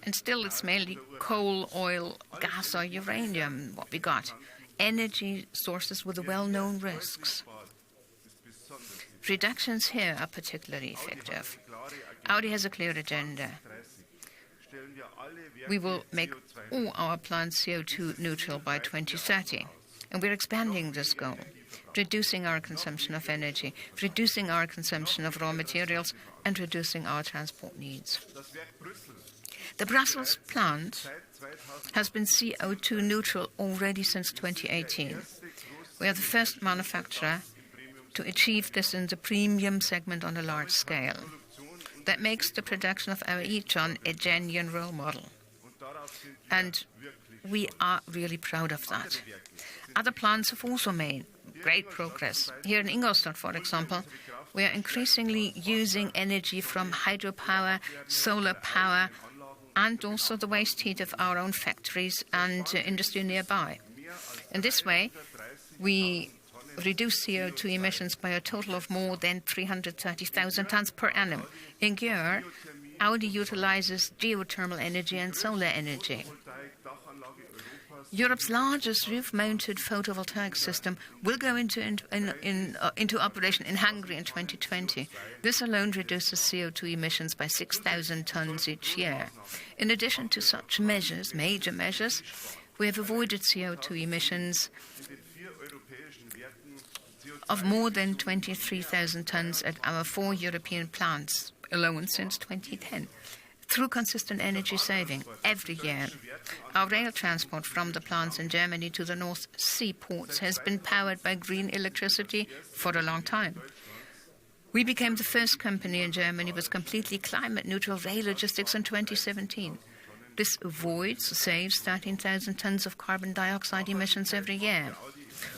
And still it's mainly coal, oil, gas, or uranium, what we got. Energy sources with the well-known risks. Reductions here are particularly effective. Audi has a clear agenda. We will make all our plants CO2 neutral by 2030. And we're expanding this goal, reducing our consumption of energy, reducing our consumption of raw materials, and reducing our transport needs. The Brussels plant has been CO2 neutral already since 2018. We are the first manufacturer to achieve this in the premium segment on a large scale. That makes the production of our e-tron a genuine role model. And we are really proud of that. Other plants have also made great progress. Here in Ingolstadt, for example, we are increasingly using energy from hydropower, solar power, and also the waste heat of our own factories and industry nearby. In this way, we reduce CO2 emissions by a total of more than 330,000 tons per annum. In Győr, Audi utilizes geothermal energy and solar energy. Europe's largest roof-mounted photovoltaic system will go into operation in Hungary in 2020. This alone reduces CO2 emissions by 6,000 tons each year. In addition to such measures, major measures, we have avoided CO2 emissions of more than 23,000 tons at our 4 European plants alone since 2010. Through consistent energy saving every year, our rail transport from the plants in Germany to the North Sea ports has been powered by green electricity for a long time. We became the first company in Germany with completely climate-neutral rail logistics in 2017. This saves 13,000 tons of carbon dioxide emissions every year.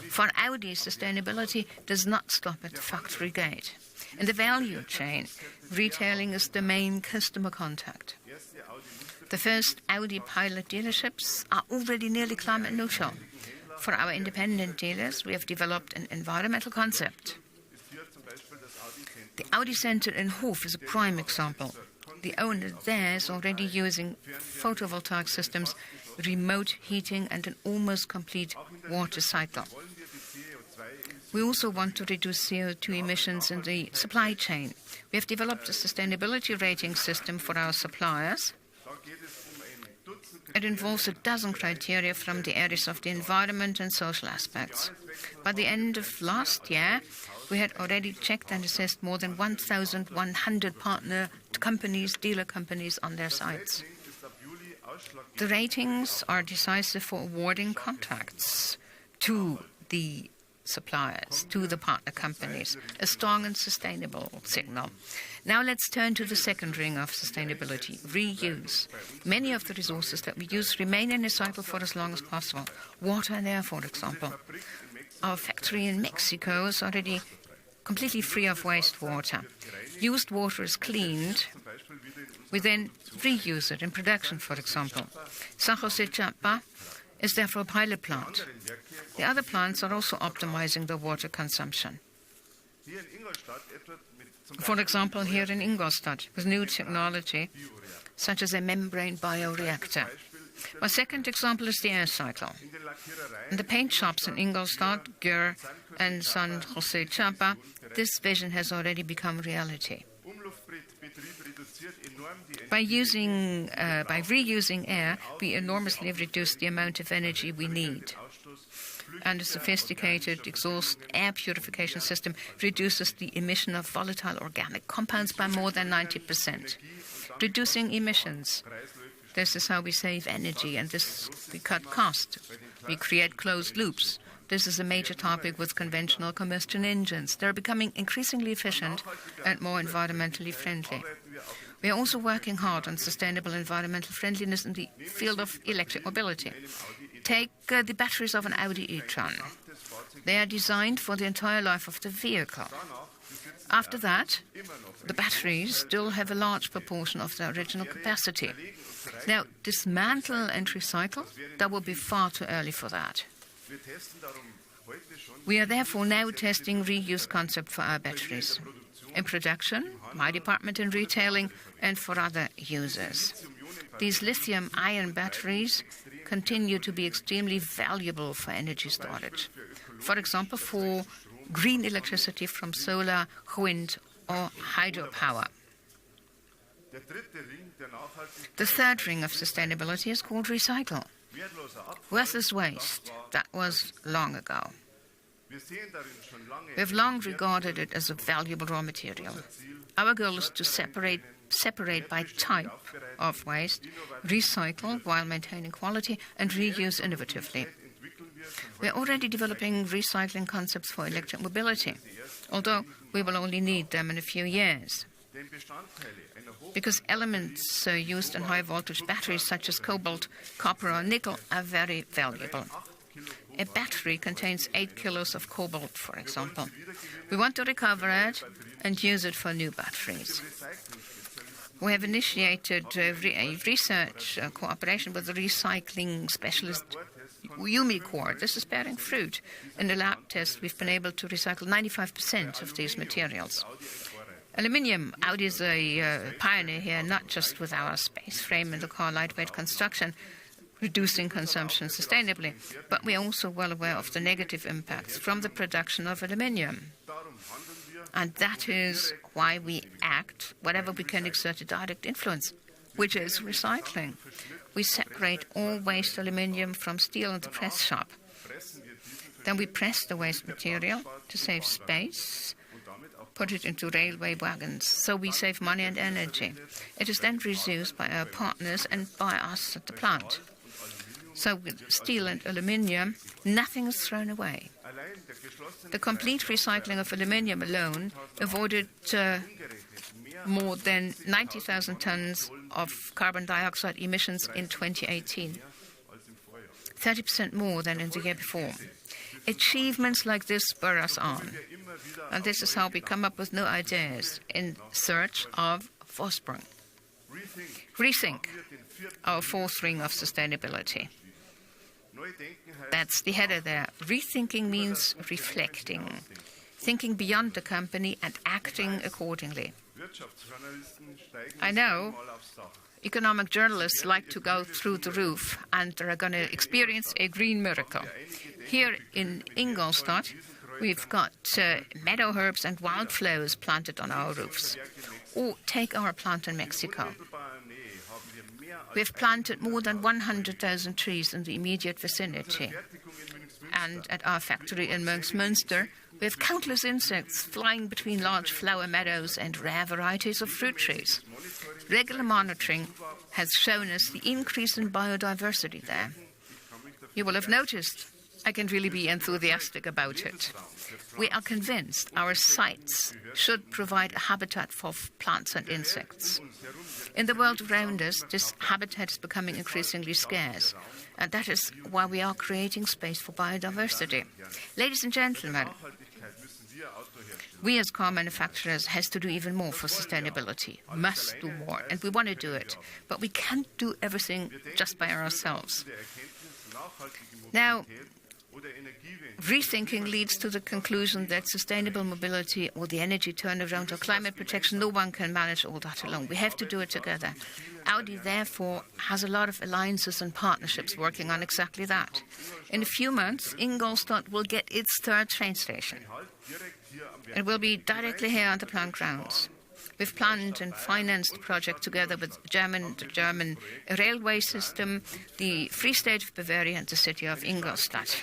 For Audi, sustainability does not stop at the factory gate. In the value chain, retailing is the main customer contact. The first Audi pilot dealerships are already nearly climate neutral. For our independent dealers, we have developed an environmental concept. The Audi Center in Hof is a prime example. The owner there is already using photovoltaic systems, remote heating, and an almost complete water cycle. We also want to reduce CO2 emissions in the supply chain. We have developed a sustainability rating system for our suppliers. It involves a dozen criteria from the areas of the environment and social aspects. By the end of last year, we had already checked and assessed more than 1,100 partner companies, dealer companies on their sites. The ratings are decisive for awarding contracts to the suppliers, to the partner companies, a strong and sustainable signal. Now let's turn to the second ring of sustainability, reuse. Many of the resources that we use remain in a cycle for as long as possible. Water and air, for example. Our factory in Mexico is already completely free of wastewater. Used water is cleaned. We then reuse it in production, for example. San Jose Chapa is therefore a pilot plant. The other plants are also optimizing the water consumption. For example, here in Ingolstadt, with new technology, such as a membrane bioreactor. My second example is the air cycle. In the paint shops in Ingolstadt, Győr, and San Jose Chapa, this vision has already become reality. By reusing air, we enormously reduce the amount of energy we need. And a sophisticated exhaust air purification system reduces the emission of volatile organic compounds by more than 90%. Reducing emissions. This is how we save energy, and we cut costs. We create closed loops. This is a major topic with conventional combustion engines. They're becoming increasingly efficient and more environmentally friendly. We are also working hard on sustainable environmental friendliness in the field of electric mobility. Take the batteries of an Audi e-tron. They are designed for the entire life of the vehicle. After that, the batteries still have a large proportion of their original capacity. Now, dismantle and recycle, that will be far too early for that. We are therefore now testing reuse concept for our batteries. In production, my department in retailing, and for other users. These lithium-ion batteries continue to be extremely valuable for energy storage. For example, for green electricity from solar, wind, or hydropower. The third ring of sustainability is called recycle. Worthless waste, that was long ago. We have long regarded it as a valuable raw material. Our goal is to separate by type of waste, recycle while maintaining quality, and reuse innovatively. We are already developing recycling concepts for electric mobility, although we will only need them in a few years. Because elements used in high-voltage batteries such as cobalt, copper, or nickel are very valuable. A battery contains 8 kilos of cobalt, for example. We want to recover it and use it for new batteries. We have initiated a research cooperation with a recycling specialist Umicore. This is bearing fruit. In the lab test, we've been able to recycle 95% of these materials. Aluminium. Audi is a pioneer here, not just with our space frame in the car lightweight construction, reducing consumption sustainably, but we are also well aware of the negative impacts from the production of aluminium. And that is why we act whenever we can exert a direct influence, which is recycling. We separate all waste aluminium from steel in the press shop. Then we press the waste material to save space, put it into railway wagons, so we save money and energy. It is then reused by our partners and by us at the plant. So with steel and aluminium, nothing is thrown away. The complete recycling of aluminium alone avoided more than 90,000 tons of carbon dioxide emissions in 2018, 30% more than in the year before. Achievements like this spur us on, and this is how we come up with new ideas in search of Vorsprung. Rethink, our fourth ring of sustainability. That's the header there. Rethinking means reflecting, thinking beyond the company and acting accordingly. I know economic journalists like to go through the roof, and they're going to experience a green miracle. Here in Ingolstadt, we've got meadow herbs and wildflowers planted on our roofs. Or take our plant in Mexico. We've planted more than 100,000 trees in the immediate vicinity. And at our factory in Münster, we have countless insects flying between large flower meadows and rare varieties of fruit trees. Regular monitoring has shown us the increase in biodiversity there. You will have noticed I can really be enthusiastic about it. We are convinced our sites should provide a habitat for plants and insects. In the world around us, this habitat is becoming increasingly scarce, and that is why we are creating space for biodiversity. Ladies and gentlemen, we as car manufacturers has to do even more for sustainability, must do more, and we want to do it, but we can't do everything just by ourselves. Now, rethinking leads to the conclusion that sustainable mobility or the energy turnaround or climate protection, no one can manage all that alone. We have to do it together. Audi, therefore, has a lot of alliances and partnerships working on exactly that. In a few months, Ingolstadt will get its third train station. It will be directly here on the plant grounds. We've planned and financed the project together with the German railway system, the Free State of Bavaria, and the city of Ingolstadt.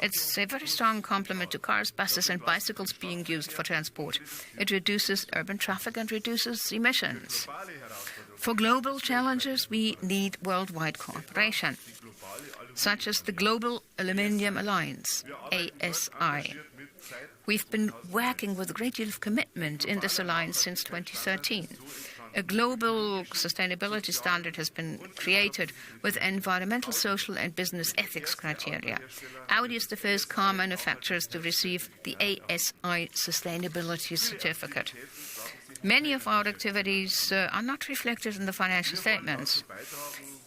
It's a very strong complement to cars, buses, and bicycles being used for transport. It reduces urban traffic and reduces emissions. For global challenges, we need worldwide cooperation, such as the Global Aluminium Alliance, ASI. We've been working with a great deal of commitment in this alliance since 2013. A global sustainability standard has been created with environmental, social, and business ethics criteria. Audi is the first car manufacturer to receive the ASI sustainability certificate. Many of our activities are not reflected in the financial statements,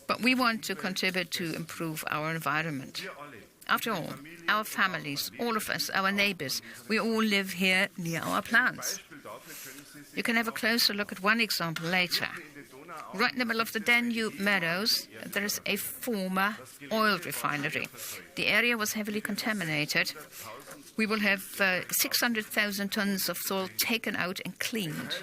but we want to contribute to improve our environment. After all, our families, all of us, our neighbors, we all live here near our plants. You can have a closer look at one example later. Right in the middle of the Danube meadows, there is a former oil refinery. The area was heavily contaminated. We will have 600,000 tons of soil taken out and cleaned.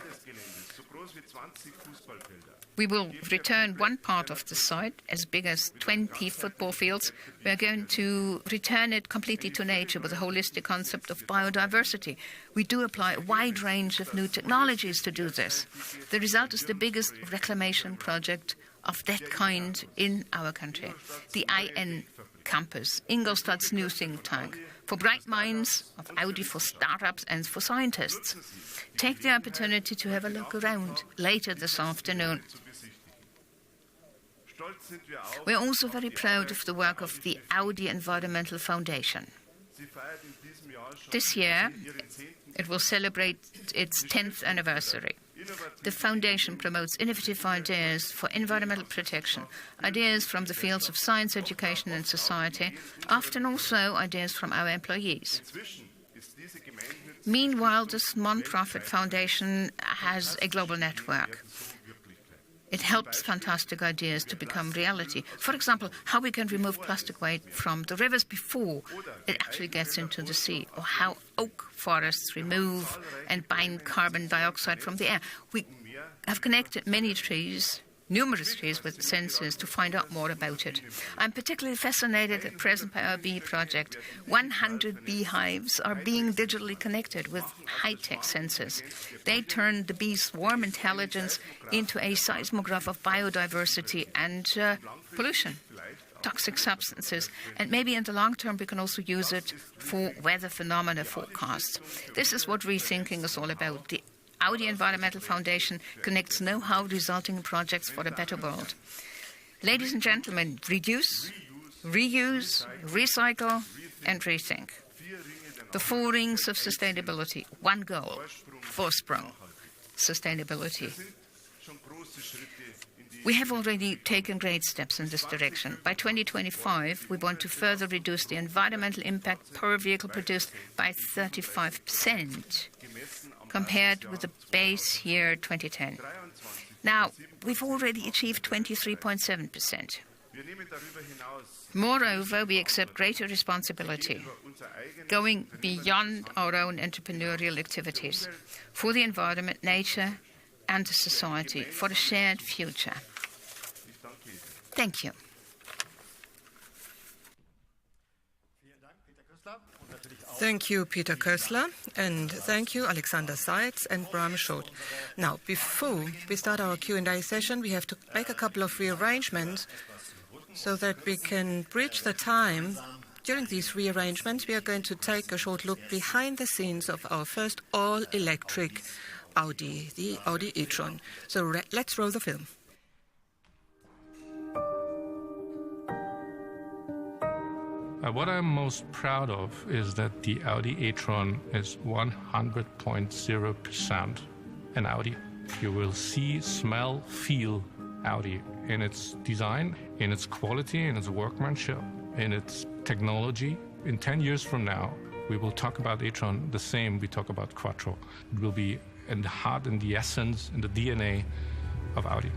We will return one part of the site, as big as 20 football fields. We are going to return it completely to nature with a holistic concept of biodiversity. We do apply a wide range of new technologies to do this. The result is the biggest reclamation project of that kind in our country. The IN Campus, Ingolstadt's new think tank, for bright minds of Audi, for startups and for scientists. Take the opportunity to have a look around later this afternoon. We are also very proud of the work of the Audi Environmental Foundation. This year, it will celebrate its 10th anniversary. The foundation promotes innovative ideas for environmental protection, ideas from the fields of science, education and society, often also ideas from our employees. Meanwhile, this non-profit foundation has a global network. It helps fantastic ideas to become reality. For example, how we can remove plastic waste from the rivers before it actually gets into the sea, or how oak forests remove and bind carbon dioxide from the air. We have connected many trees, numerous trees, with sensors to find out more about it. I'm particularly fascinated at present by our bee project. 100 beehives are being digitally connected with high-tech sensors. They turn the bee swarm intelligence into a seismograph of biodiversity and pollution, toxic substances, and maybe in the long term we can also use it for weather phenomena forecasts. This is what rethinking is all about. The Audi Environmental Foundation connects know-how resulting in projects for a better world. Ladies and gentlemen, reduce, reuse, recycle, and rethink. The 4 rings of sustainability. One goal, Vorsprung, sustainability. We have already taken great steps in this direction. By 2025, we want to further reduce the environmental impact per vehicle produced by 35%. compared with the base year 2010. Now, we've already achieved 23.7%. Moreover, we accept greater responsibility, going beyond our own entrepreneurial activities, for the environment, nature, and the society, for a shared future. Thank you. Thank you, Peter Kössler, and thank you, Alexander Seitz and Bram Schot. Now, before we start our Q&A session, we have to make a couple of rearrangements so that we can bridge the time. During these rearrangements, we are going to take a short look behind the scenes of our first all-electric Audi, the Audi e-tron. So let's roll the film. What I'm most proud of is that the Audi e-tron is 100.0% an Audi. You will see, smell, feel Audi in its design, in its quality, in its workmanship, in its technology. In 10 years from now, we will talk about e-tron the same we talk about Quattro. It will be in the heart, in the essence, in the DNA of Audi.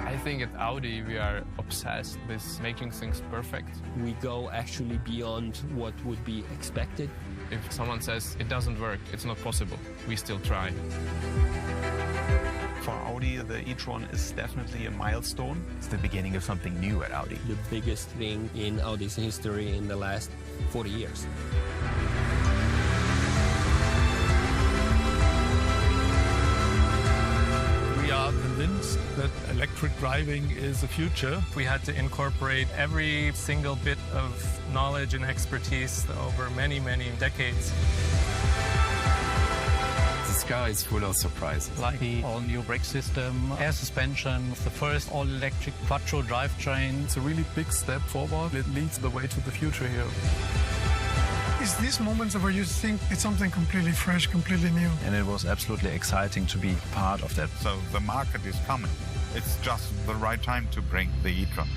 I think at Audi we are obsessed with making things perfect. We go actually beyond what would be expected. If someone says it doesn't work, it's not possible, we still try. For Audi, the e-tron is definitely a milestone. It's the beginning of something new at Audi. The biggest thing in Audi's history in the last 40 years. We are convinced that electric driving is the future. We had to incorporate every single bit of knowledge and expertise over many, many decades. This car is full of surprises. Like the all-new brake system, air suspension, the first all-electric Quattro drivetrain. It's a really big step forward. It leads the way to the future here. It's these moments where you think it's something completely fresh, completely new. And it was absolutely exciting to be part of that. So the market is coming. It's just the right time to bring the e-tron.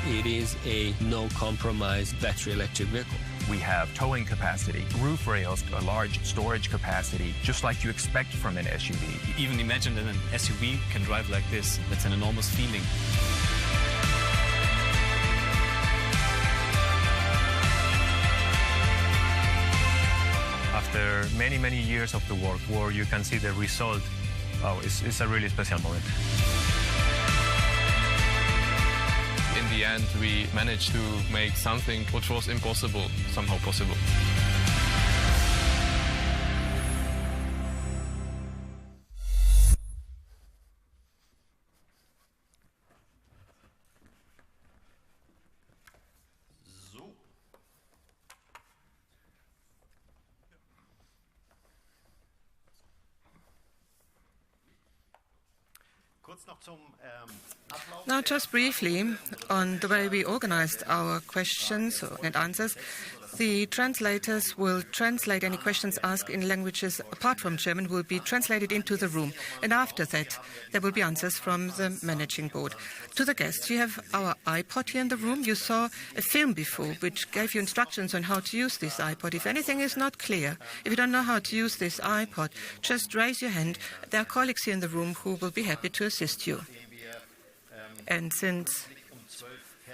It is a no-compromise battery electric vehicle. We have towing capacity, roof rails, a large storage capacity, just like you expect from an SUV. Even imagine that an SUV can drive like this. That's an enormous feeling. After many, many years of the work, where you can see the result, it's a really special moment. In the end, we managed to make something which was impossible, somehow possible. Now, just briefly on the way we organized our questions and answers. The translators will translate any questions asked in languages apart from German will be translated into the room. And after that, there will be answers from the managing board. To the guests, you have our iPod here in the room. You saw a film before which gave you instructions on how to use this iPod. If anything is not clear, if you don't know how to use this iPod, just raise your hand. There are colleagues here in the room who will be happy to assist you. And since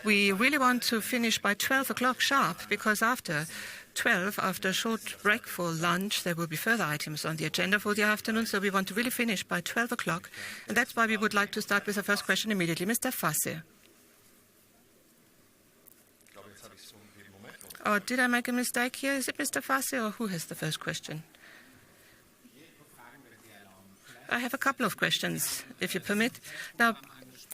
we really want to finish by 12 o'clock sharp, because after 12, after a short break for lunch, there will be further items on the agenda for the afternoon, so we want to really finish by 12 o'clock. And that's why we would like to start with the first question immediately. Mr. Fasse. Or did I make a mistake here? Is it Mr. Fasse, or who has the first question? I have a couple of questions, if you permit. Now,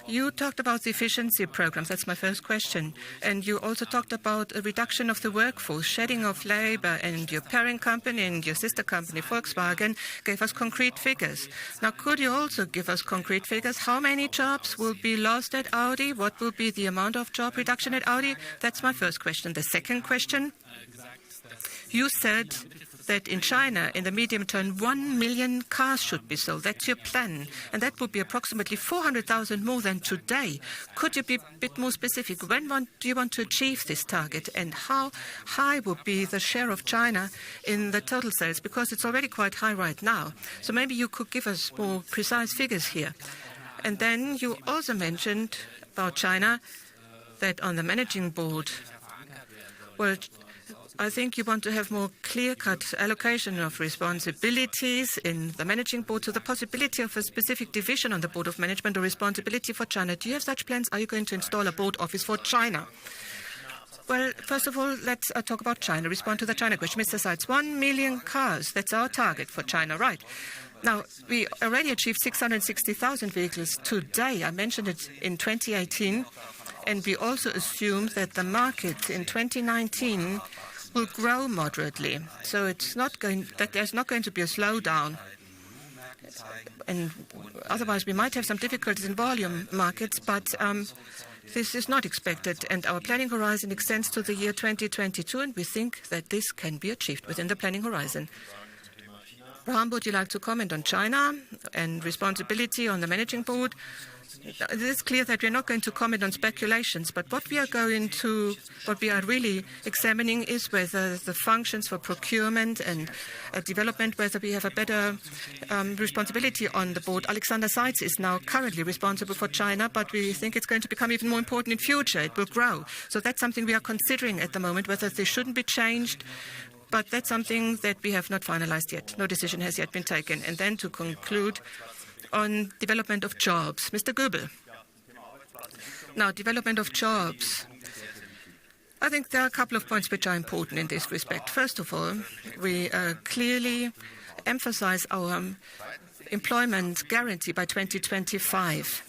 you talked about the efficiency programs. That's my first question. And you also talked about a reduction of the workforce, shedding of labor, and your parent company and your sister company, Volkswagen, gave us concrete figures. Now, could you also give us concrete figures? How many jobs will be lost at Audi? What will be the amount of job reduction at Audi? That's my first question. The second question, you said that in China, in the medium term, 1 million cars should be sold. That's your plan. And that would be approximately 400,000 more than today. Could you be a bit more specific? When do you want to achieve this target? And how high would be the share of China in the total sales? Because it's already quite high right now. So maybe you could give us more precise figures here. And then you also mentioned about China that on the managing board, well, I think you want to have more clear-cut allocation of responsibilities in the managing board to the possibility of a specific division on the board of management or responsibility for China. Do you have such plans? Are you going to install a board office for China? Well, first of all, let's talk about China. Respond to the China question. Mr. Seitz, 1 million cars. That's our target for China, right? Now, we already achieved 660,000 vehicles today. I mentioned it in 2018. And we also assume that the market in 2019 will grow moderately. So it's not going that there's not going to be a slowdown. And otherwise, we might have some difficulties in volume markets, but this is not expected. And our planning horizon extends to the year 2022, and we think that this can be achieved within the planning horizon. Ram, would you like to comment on China and responsibility on the managing board? It is clear that we're not going to comment on speculations, but what we are really examining is whether the functions for procurement and development, whether we have a better responsibility on the board. Alexander Seitz is now currently responsible for China, but we think it's going to become even more important in future. It will grow. So that's something we are considering at the moment, whether they shouldn't be changed. But that's something that we have not finalized yet. No decision has yet been taken. And then to conclude, on development of jobs. Mr. Goebel. Now, development of jobs. I think there are a couple of points which are important in this respect. First of all, we clearly emphasize our employment guarantee by 2025.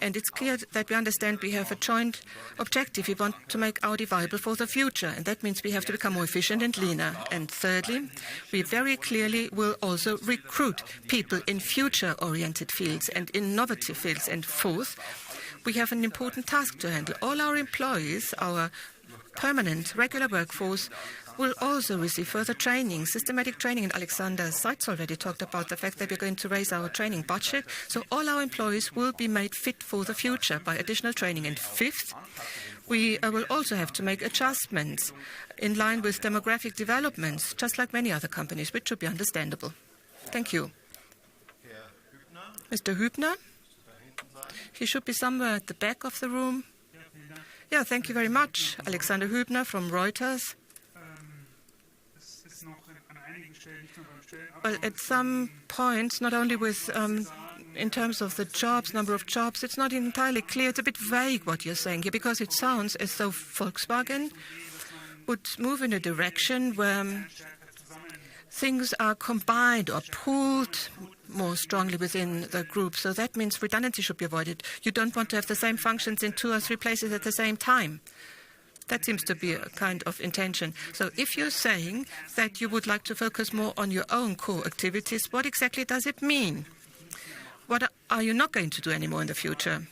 And it's clear that we understand we have a joint objective. We want to make Audi viable for the future. And that means we have to become more efficient and leaner. And thirdly, we very clearly will also recruit people in future-oriented fields and innovative fields. And fourth, we have an important task to handle. All our employees, our permanent, regular workforce, will also receive further training, systematic training. And Alexander Seitz already talked about the fact that we're going to raise our training budget. So all our employees will be made fit for the future by additional training. And fifth, we will also have to make adjustments in line with demographic developments, just like many other companies, which should be understandable. Thank you. Mr. Hübner? He should be somewhere at the back of the room. Yeah, thank you very much. Alexander Hübner from Reuters. Well, at some points, not only with in terms of the jobs, number of jobs, it's not entirely clear. It's a bit vague what you're saying here, because it sounds as though Volkswagen would move in a direction where things are combined or pooled more strongly within the group. So that means redundancy should be avoided. You don't want to have the same functions in 2 or 3 places at the same time. That seems to be a kind of intention. So if you're saying that you would like to focus more on your own core activities, what exactly does it mean? What are you not going to do anymore in the future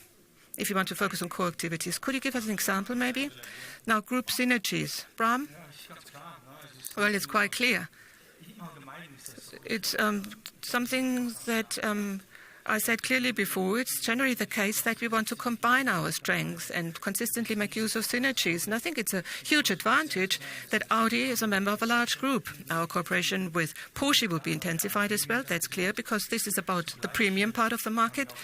if you want to focus on core activities? Could you give us an example, maybe? Now, group synergies. Bram? Well, it's quite clear. It's something that I said clearly before. It's generally the case that we want to combine our strengths and consistently make use of synergies. And I think it's a huge advantage that Audi is a member of a large group. Our cooperation with Porsche will be intensified as well. That's clear, because this is about the premium part of the market.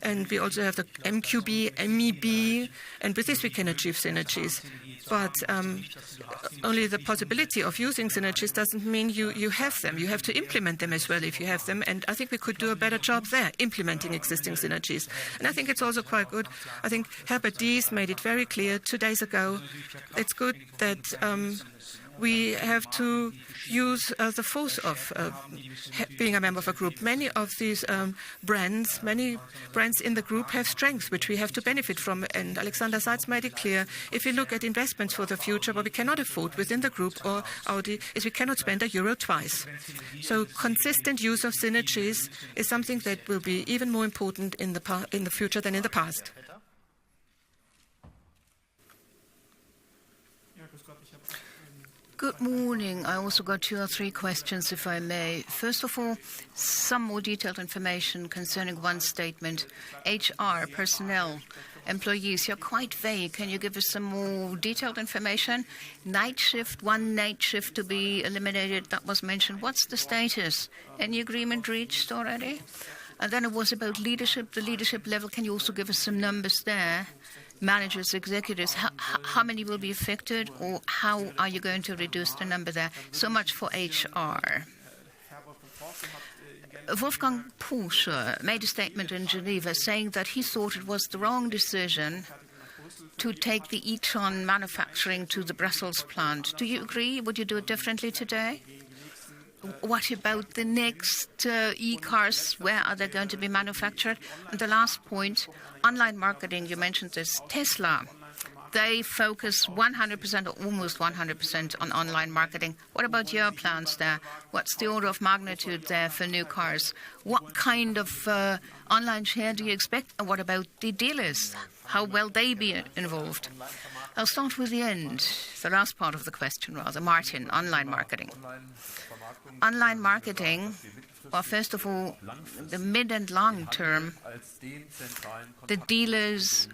And we also have the MQB, MEB, and with this we can achieve synergies. But only the possibility of using synergies doesn't mean you have them. You have to implement them as well if you have them. And I think we could do a better job there, implementing existing synergies. And I think it's also quite good. I think Herbert Diess made it very clear 2 days ago. It's good that we have to use the force of being a member of a group. Many of these brands in the group have strengths which we have to benefit from. And Alexander Seitz made it clear, if we look at investments for the future, what we cannot afford within the group or Audi is we cannot spend €1 twice. So consistent use of synergies is something that will be even more important in the future than in the past. Good morning. I also got 2 or 3 questions, if I may. First of all, some more detailed information concerning one statement. HR, personnel, employees, you're quite vague. Can you give us some more detailed information? Night shift, 1 night shift to be eliminated, that was mentioned. What's the status? Any agreement reached already? And then it was about leadership, the leadership level. Can you also give us some numbers there? Managers, executives, how many will be affected, or how are you going to reduce the number there? So much for HR. Wolfgang Porsche made a statement in Geneva saying that he thought it was the wrong decision to take the e-tron manufacturing to the Brussels plant. Do you agree? Would you do it differently today? What about the next e-cars? Where are they going to be manufactured? And the last point, online marketing, you mentioned this. Tesla, they focus 100% or almost 100% on online marketing. What about your plans there? What's the order of magnitude there for new cars? What kind of online share do you expect? And what about the dealers? How will they be involved? I'll start with the end, the last part of the question, rather. Martin, online marketing. Online marketing, well, first of all, the mid and long term, the dealers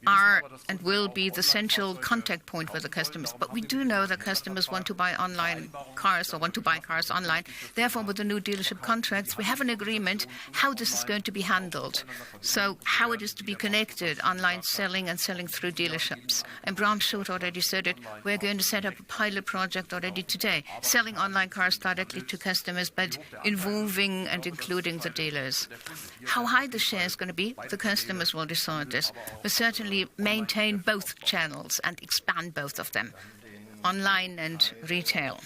are and will be the central contact point with the customers. But we do know that customers want to buy online cars or want to buy cars online. Therefore, with the new dealership contracts, we have an agreement how this is going to be handled. So how it is to be connected, online selling and selling through dealerships. And Bram Schot already said it. We're going to set up a pilot project already today, selling online cars directly to customers, but involving and including the dealers. How high the share is going to be, the customers will decide this. But certainly maintain both channels and expand both of them, online and retail.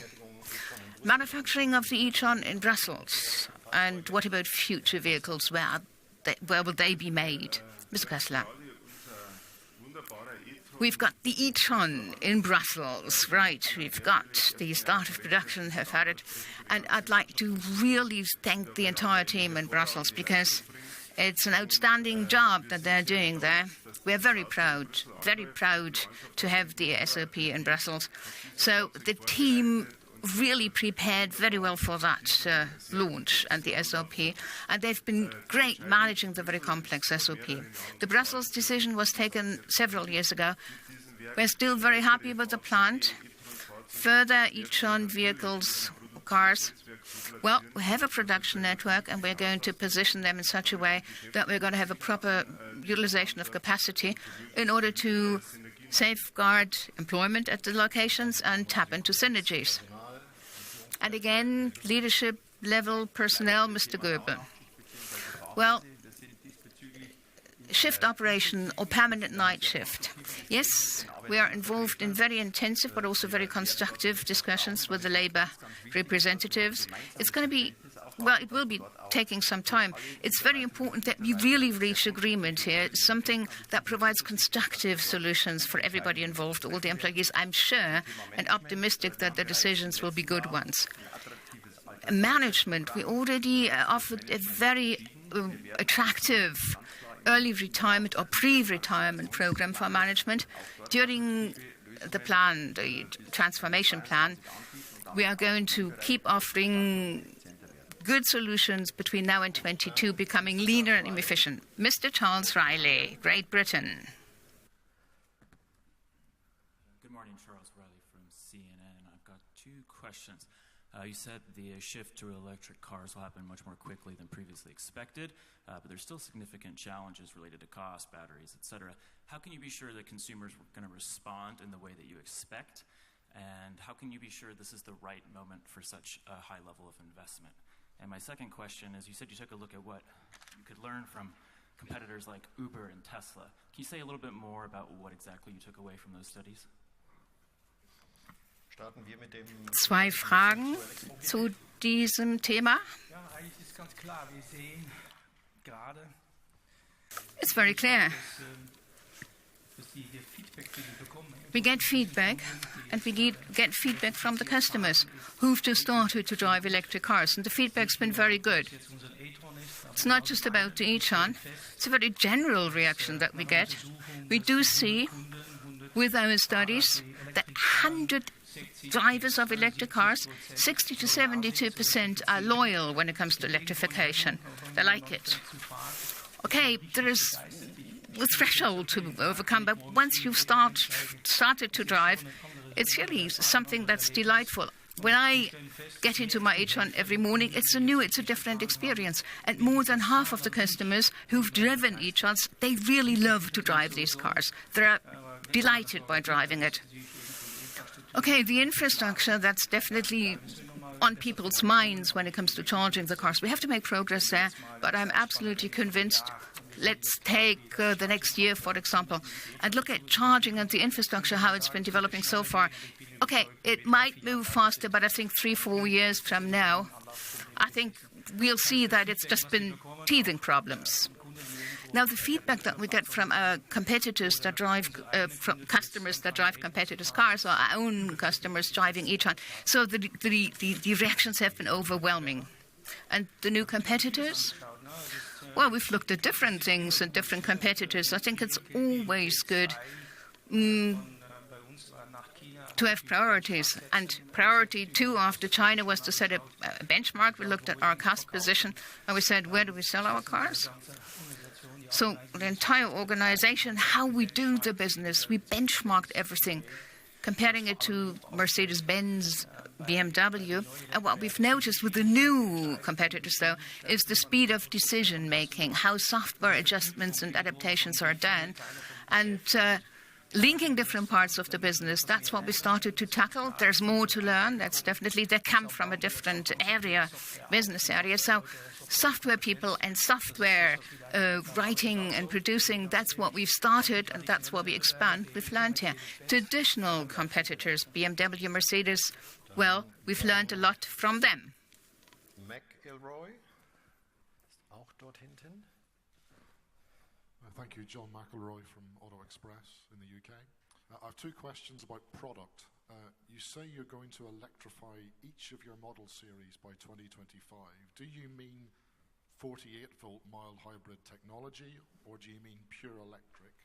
Manufacturing of the e-tron in Brussels. And what about future vehicles? Where will they be made? Mr. Kessler. We've got the e-tron in Brussels, right. We've got the start of production, have had it. And I'd like to really thank the entire team in Brussels because it's an outstanding job that they're doing there. We're very proud to have the SOP in Brussels. So the team really prepared very well for that launch and the SOP, and they've been great managing the very complex SOP. The Brussels decision was taken several years ago. We're still very happy with the plant. Further e-tron vehicles, cars, well, we have a production network and we're going to position them in such a way that we're going to have a proper utilization of capacity in order to safeguard employment at the locations and tap into synergies. And again, leadership level personnel, Mr. Goebe. Well, shift operation or permanent night shift. Yes, we are involved in very intensive but also very constructive discussions with the labor representatives. It's going to be, well, it will be taking some time. It's very important that we really reach agreement here, something that provides constructive solutions for everybody involved, all the employees. I'm sure and optimistic that the decisions will be good ones. management, we already offered a very attractive early retirement or pre-retirement program for management. During the plan, the transformation plan, we are going to keep offering good solutions between now and 22, becoming leaner and efficient. Mr. Charles Riley, Great Britain. Good morning, Charles Riley from CNN. I've got two questions. You said the shift to electric cars will happen much more quickly than previously expected, but there's still significant challenges related to cost, batteries, etc. How can you be sure that consumers are going to respond in the way that you expect? And how can you be sure this is the right moment for such a high level of investment? And my second question is, you said you took a look at what you could learn from competitors like Uber and Tesla. Can you say a little bit more about what exactly you took away from those studies? Zwei Fragen zu diesem Thema. It's very clear. We get feedback, and we get feedback from the customers who've just started to drive electric cars, and the feedback's been very good. It's not just about the e-tron, it's a very general reaction that we get. We do see, with our studies, that 100 drivers of electric cars, 60 to 72% are loyal when it comes to electrification. They like it. Okay, there is a threshold to overcome, but once you've started to drive, it's really something that's delightful. When I get into my e-tron every morning, it's a different experience. And more than half of the customers who've driven e-trons, they really love to drive these cars. They're delighted by driving it. Okay, the infrastructure, that's definitely on people's minds when it comes to charging the cars. We have to make progress there, but I'm absolutely convinced. Let's take the next year, for example, and look at charging and the infrastructure, how it's been developing so far. Okay, it might move faster, but I think 3-4 years from now, I think we'll see that it's just been teething problems. Now, the feedback that we get from competitors that drive, from customers that drive competitors' cars, or our own customers driving e-tron, so the reactions have been overwhelming. And the new competitors? Well, we've looked at different things and different competitors. I think it's always good to have priorities. And priority 2 after China was to set a benchmark. We looked at our cost position and we said, where do we sell our cars? So the entire organization, how we do the business, we benchmarked everything, comparing it to Mercedes-Benz, BMW. And what we've noticed with the new competitors, though, is the speed of decision-making, how software adjustments and adaptations are done, and linking different parts of the business. That's what we started to tackle. There's more to learn. That's definitely, they come from a different area, business area. So software people and software writing and producing, that's what we've started, and that's what we expand. We've learned here. Traditional competitors, BMW, Mercedes, well, we've learned a lot from them. McElroy, auch dort hinten. Thank you, John McElroy from Auto Express in the UK. I have 2 questions about product. You say you're going to electrify each of your model series by 2025. Do you mean 48-volt mild hybrid technology, or do you mean pure electric?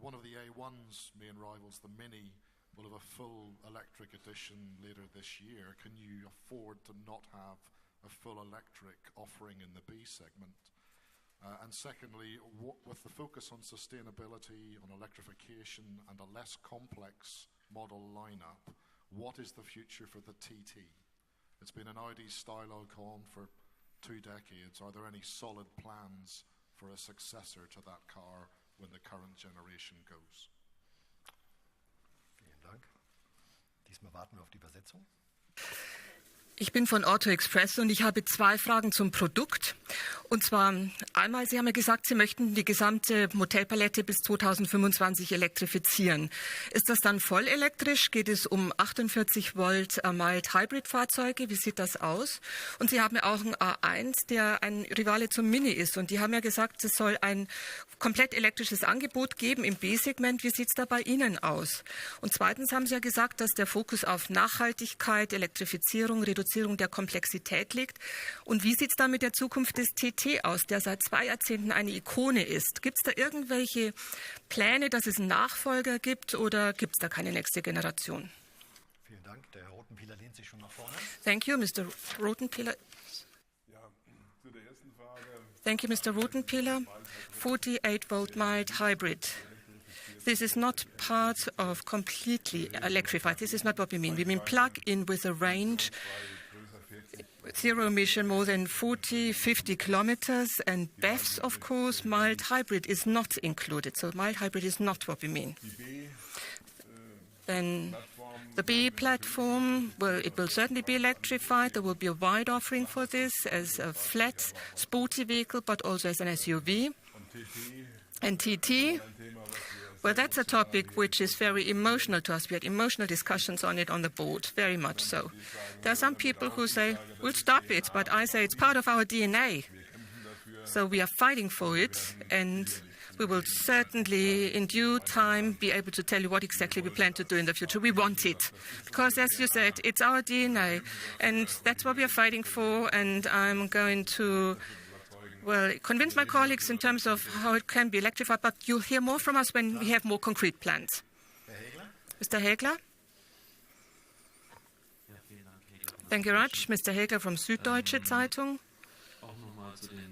One of the A1's main rivals, the Mini, will have a full electric edition later this year. Can you afford to not have a full electric offering in the B segment? And secondly, with the focus on sustainability, on electrification, and a less complex model lineup, what is the future for the TT? It's been an Audi style icon for 2 decades. Are there any solid plans for a successor to that car when the current generation goes? Vielen Dank. Diesmal warten wir auf die Übersetzung. Ich bin von Auto Express und ich habe 2 Fragen zum Produkt. Und zwar einmal, Sie haben ja gesagt, Sie möchten die gesamte Modellpalette bis 2025 elektrifizieren. Ist das dann voll elektrisch? Geht es um 48 Volt Mild Hybrid Fahrzeuge? Wie sieht das aus? Und Sie haben ja auch einen A1, der ein Rivale zum Mini ist. Und die haben ja gesagt, es soll ein komplett elektrisches Angebot geben im B-Segment. Wie sieht es da bei Ihnen aus? Und zweitens haben Sie ja gesagt, dass der Fokus auf Nachhaltigkeit, Elektrifizierung, Reduzierung der Komplexität liegt. Und wie sieht es da mit der Zukunft des TT aus, der seit 2 Jahrzehnten eine Ikone ist? Gibt es da irgendwelche Pläne, dass es einen Nachfolger gibt oder gibt es da keine nächste Generation? Vielen Dank. Der Herr Rotenpieler lehnt sich schon nach vorne. Thank you, Mr. Rotenpieler. Thank you, Mr. Rotenpieler. 48 volt mild hybrid. This is not part of completely electrified. This is not what we mean. We mean plug-in with a range, zero emission more than 40, 50 kilometers, and BEVs, of course. Mild hybrid is not included. So mild hybrid is not what we mean. Then the B platform, well, it will certainly be electrified. There will be a wide offering for this as a flat, sporty vehicle, but also as an SUV. And TT, well, that's a topic which is very emotional to us. We had emotional discussions on it on the board, very much so. There are some people who say, we'll stop it, but I say it's part of our DNA. So we are fighting for it, and we will certainly, in due time, be able to tell you what exactly we plan to do in the future. We want it, because, as you said, it's our DNA, and that's what we are fighting for, and I'm going to, well, convince my colleagues in terms of how it can be electrified, but you'll hear more from us when we have more concrete plans. Mr. Hägler? Thank you very much. Mr. Hägler from Süddeutsche Zeitung.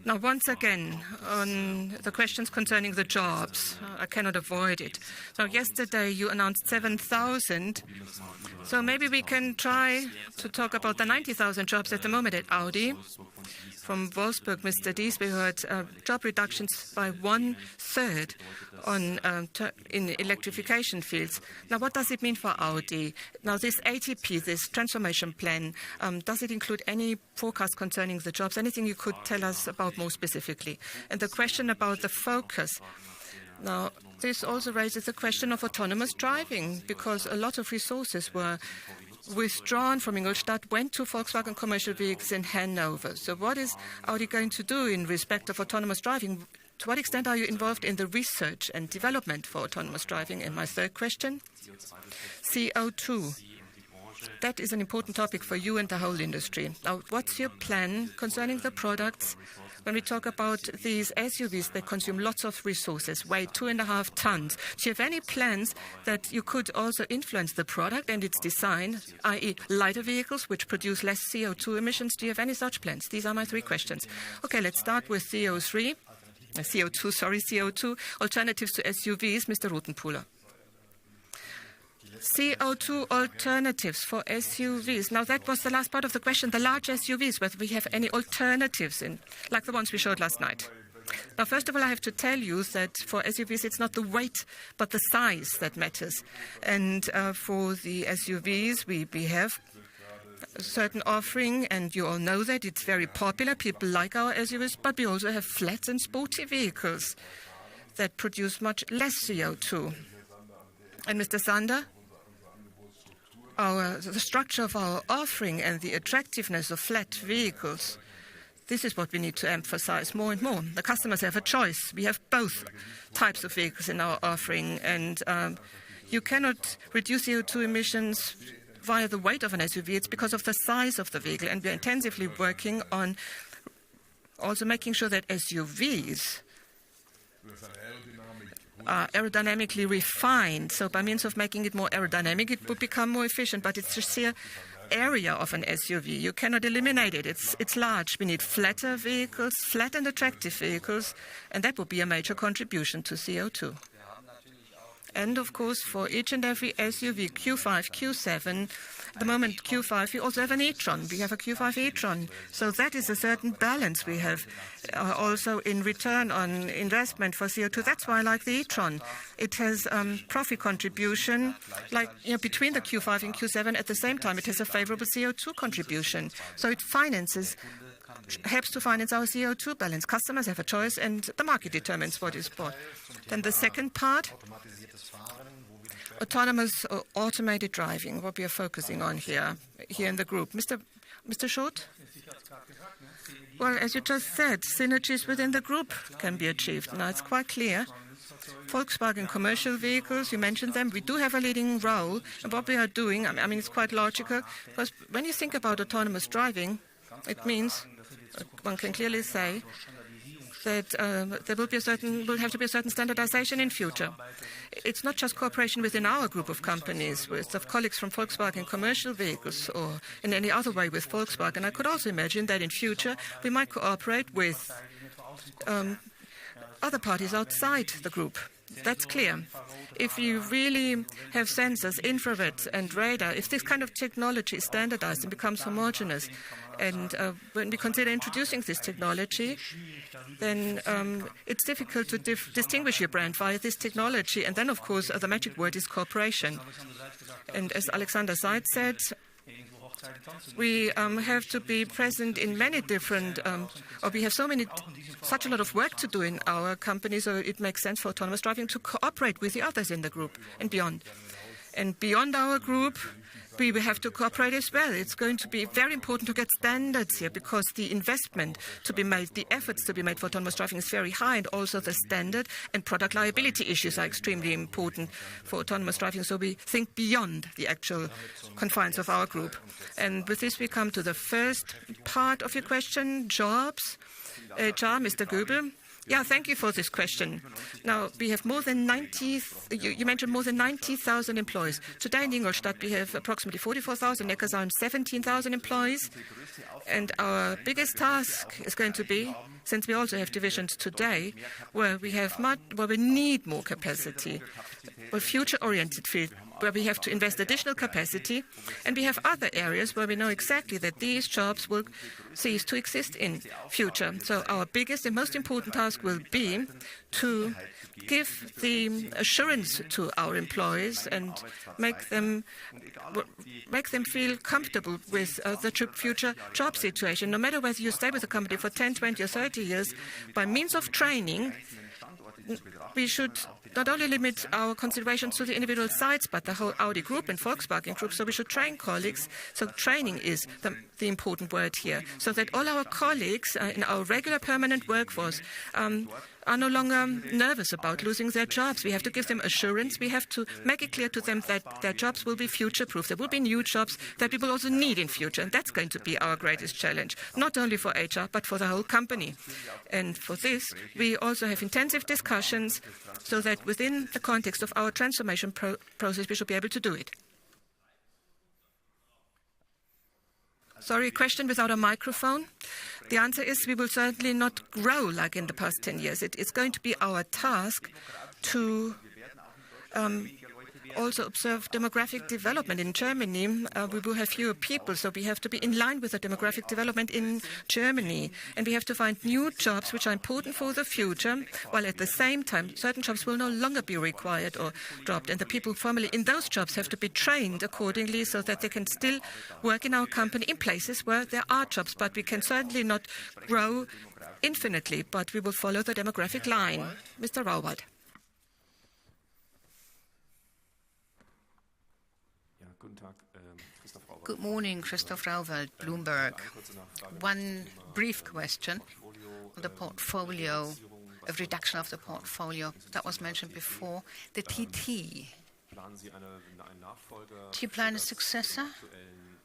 Now, once again, on the questions concerning the jobs, I cannot avoid it. So yesterday you announced 7,000. So maybe we can try to talk about the 90,000 jobs at the moment at Audi. From Wolfsburg, Mr. Dies, we heard job reductions by 1/3 in electrification fields. Now, what does it mean for Audi? Now, this ATP, this transformation plan, does it include any forecast concerning the jobs? Anything you could tell us about more specifically? And the question about the focus. Now, this also raises the question of autonomous driving, because a lot of resources were withdrawn from Ingolstadt, went to Volkswagen commercial vehicles in Hanover. So what is Audi going to do in respect of autonomous driving? To what extent are you involved in the research and development for autonomous driving? And my third question, CO2. That is an important topic for you and the whole industry. Now, what's your plan concerning the products when we talk about these SUVs that consume lots of resources, weigh 2.5 tons? Do you have any plans that you could also influence the product and its design, i.e. lighter vehicles which produce less CO2 emissions? Do you have any such plans? These are my 3 questions. Okay, let's start with CO2, alternatives to SUVs, Mr. Rotenpieler. CO2 alternatives for SUVs. Now, that was the last part of the question, the large SUVs, whether we have any alternatives, like the ones we showed last night. Now, first of all, I have to tell you that for SUVs, it's not the weight, but the size that matters. And for the SUVs, we have a certain offering, and you all know that. It's very popular. People like our SUVs, but we also have flat and sporty vehicles that produce much less CO2. And Mr. Sander? The structure of our offering and the attractiveness of flat vehicles, this is what we need to emphasize more and more. The customers have a choice. We have both types of vehicles in our offering, and you cannot reduce CO2 emissions via the weight of an SUV. It's because of the size of the vehicle, and we're intensively working on also making sure that SUVs are aerodynamically refined. So by means of making it more aerodynamic, it would become more efficient. But it's the sheer area of an SUV. You cannot eliminate it. It's large. We need flatter vehicles, flat and attractive vehicles, and that would be a major contribution to CO2. And, of course, for each and every SUV, Q5, Q7, at the moment Q5, we also have an e-tron. We have a Q5 e-tron. So that is a certain balance we have also in return on investment for CO2. That's why I like the e-tron. It has profit contribution, like between the Q5 and Q7 at the same time. It has a favorable CO2 contribution. So it finances helps to finance our CO2 balance. Customers have a choice and the market determines what is bought. Then the second part, autonomous or automated driving, what we are focusing on here in the group. Mr. Schott? Well, as you just said, synergies within the group can be achieved. Now, it's quite clear. Volkswagen commercial vehicles, you mentioned them. We do have a leading role. And what we are doing, I mean, it's quite logical. Because when you think about autonomous driving, it means, one can clearly say, that there will have to be a certain standardization in future. It's not just cooperation within our group of companies, with the colleagues from Volkswagen commercial vehicles or in any other way with Volkswagen. I could also imagine that in future we might cooperate with other parties outside the group. That's clear. If you really have sensors, infrared and radar, if this kind of technology is standardized and becomes homogeneous, and when we consider introducing this technology, then it's difficult to distinguish your brand via this technology. And then, of course, the magic word is cooperation. And as Alexander Seitz said, we have to be present in many different, or we have such a lot of work to do in our company, so it makes sense for autonomous driving to cooperate with the others in the group and beyond. And beyond our group, we will have to cooperate as well. It's going to be very important to get standards here because the investment to be made, the efforts to be made for autonomous driving is very high, and also the standard and product liability issues are extremely important for autonomous driving. So we think beyond the actual confines of our group. And with this, we come to the first part of your question, jobs. HR, Mr. Goebel. Yeah, thank you for this question. Now, we have more than 90, you mentioned more than 90,000 employees. Today in Ingolstadt, we have approximately 44,000, Neckarsulm 17,000 employees. And our biggest task is going to be, since we also have divisions today, where we need more capacity, a future-oriented field, where we have to invest additional capacity, and we have other areas where we know exactly that these jobs will cease to exist in future. So our biggest and most important task will be to give the assurance to our employees and make them feel comfortable with the future job situation. No matter whether you stay with the company for 10, 20 or 30 years, by means of training, we should not only limit our considerations to the individual sites, but the whole Audi group and Volkswagen group. So we should train colleagues. So training is the important word here, so that all our colleagues in our regular permanent workforce are no longer nervous about losing their jobs. We have to give them assurance. We have to make it clear to them that their jobs will be future-proof. There will be new jobs that we will also need in future, and that's going to be our greatest challenge, not only for HR, but for the whole company. And for this, we also have intensive discussions so that within the context of our transformation process, we should be able to do it. Sorry, a question without a microphone. The answer is we will certainly not grow like in the past 10 years. It's going to be our task to also observe demographic development. In Germany, we will have fewer people, so we have to be in line with the demographic development in Germany. And we have to find new jobs which are important for the future, while at the same time, certain jobs will no longer be required or dropped. And the people formerly in those jobs have to be trained accordingly so that they can still work in our company in places where there are jobs. But we can certainly not grow infinitely, but we will follow the demographic line. Mr. Rauwald. Good morning, Christoph Rauwald, Bloomberg. One brief question on the portfolio, a reduction of the portfolio that was mentioned before. The TT. Do you plan a successor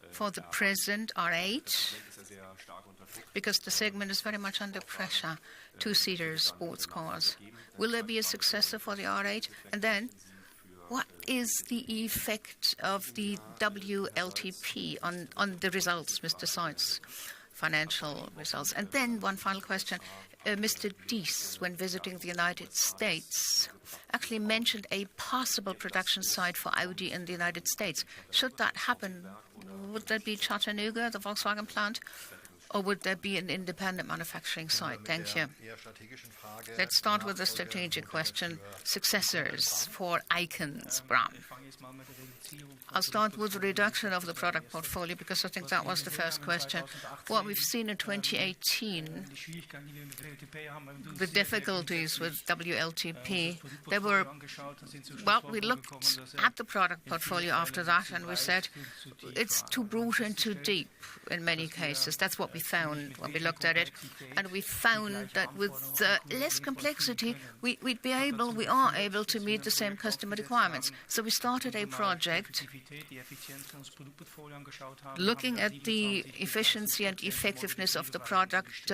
for the present R8? Because the segment is very much under pressure. Two-seater sports cars. Will there be a successor for the R8? And then, what is the effect of the WLTP on the results, Mr. Seitz, financial results? And then one final question. Mr. Diess, when visiting the United States, actually mentioned a possible production site for Audi in the United States. Should that happen, would that be Chattanooga, the Volkswagen plant? or would there be an independent manufacturing site? Thank you. Let's start with the strategic question, successors for icons, Bram. I'll start with the reduction of the product portfolio because I think that was the first question. What we've seen in 2018, the difficulties with WLTP, they were, well, we looked at the product portfolio after that and we said it's too broad and too deep in many cases. That's what we found when we looked at it. And we found that with less complexity, we are able to meet the same customer requirements. So we started a project looking at the efficiency and effectiveness of the product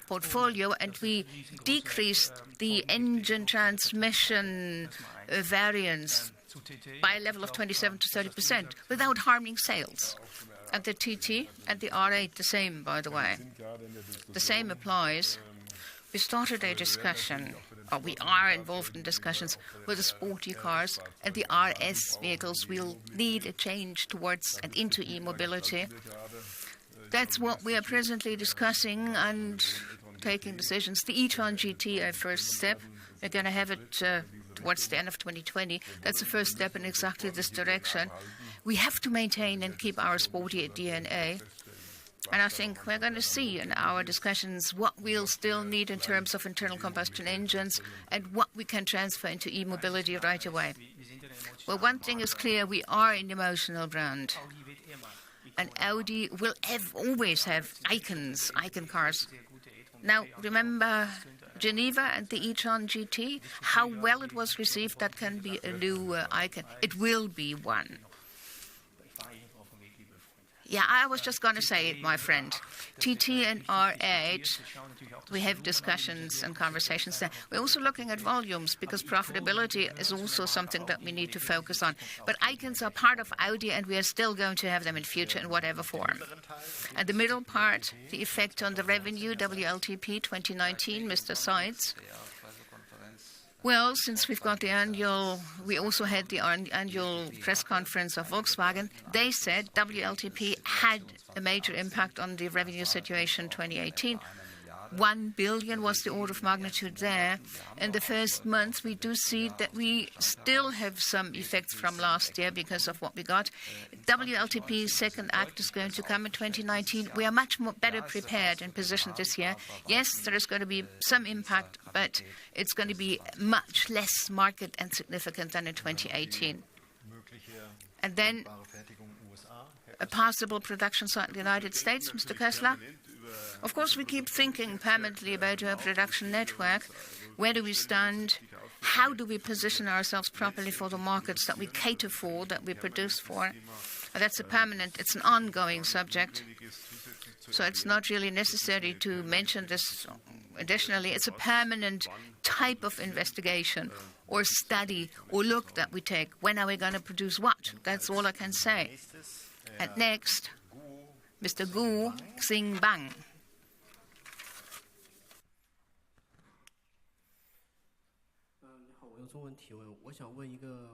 portfolio, and we decreased the engine transmission variance by a level of 27 to 30% without harming sales. And the TT and the R8, the same, by the way. The same applies. We started a discussion, or we are involved in discussions with the sporty cars, and the RS vehicles will need a change towards and into e-mobility. That's what we are presently discussing and taking decisions. The e-tron GT, a first step. We're going to have it towards the end of 2020. That's the first step in exactly this direction. We have to maintain and keep our sporty DNA. And I think we're going to see in our discussions what we'll still need in terms of internal combustion engines and what we can transfer into e-mobility right away. Well, one thing is clear, we are an emotional brand. And Audi will always have icon cars. Now, remember Geneva and the e-tron GT? How well it was received, that can be a new icon. It will be one. Yeah, I was just going to say it, my friend. TT and R8, we have discussions and conversations there. We're also looking at volumes because profitability is also something that we need to focus on. But icons are part of Audi and we are still going to have them in future in whatever form. And the middle part, the effect on the revenue, WLTP 2019, Mr. Seitz. Well, since we've got the we also had the annual press conference of Volkswagen. They said WLTP had a major impact on the revenue situation in 2018. 1 billion was the order of magnitude there. In the first month, we do see that we still have some effects from last year because of what we got. WLTP's second act is going to come in 2019. We are much more better prepared and positioned this year. Yes, there is going to be some impact, but it's going to be much less market and significant than in 2018. And then a possible production site in the United States, Mr. Kessler? Of course, we keep thinking permanently about our production network. Where do we stand? How do we position ourselves properly for the markets that we cater for, that we produce for? That's it's an ongoing subject. So it's not really necessary to mention this additionally. It's a permanent type of investigation or study or look that we take. When are we going to produce what? That's all I can say. And next, Mr. Gu Xingbang. 中文提问，我想问一个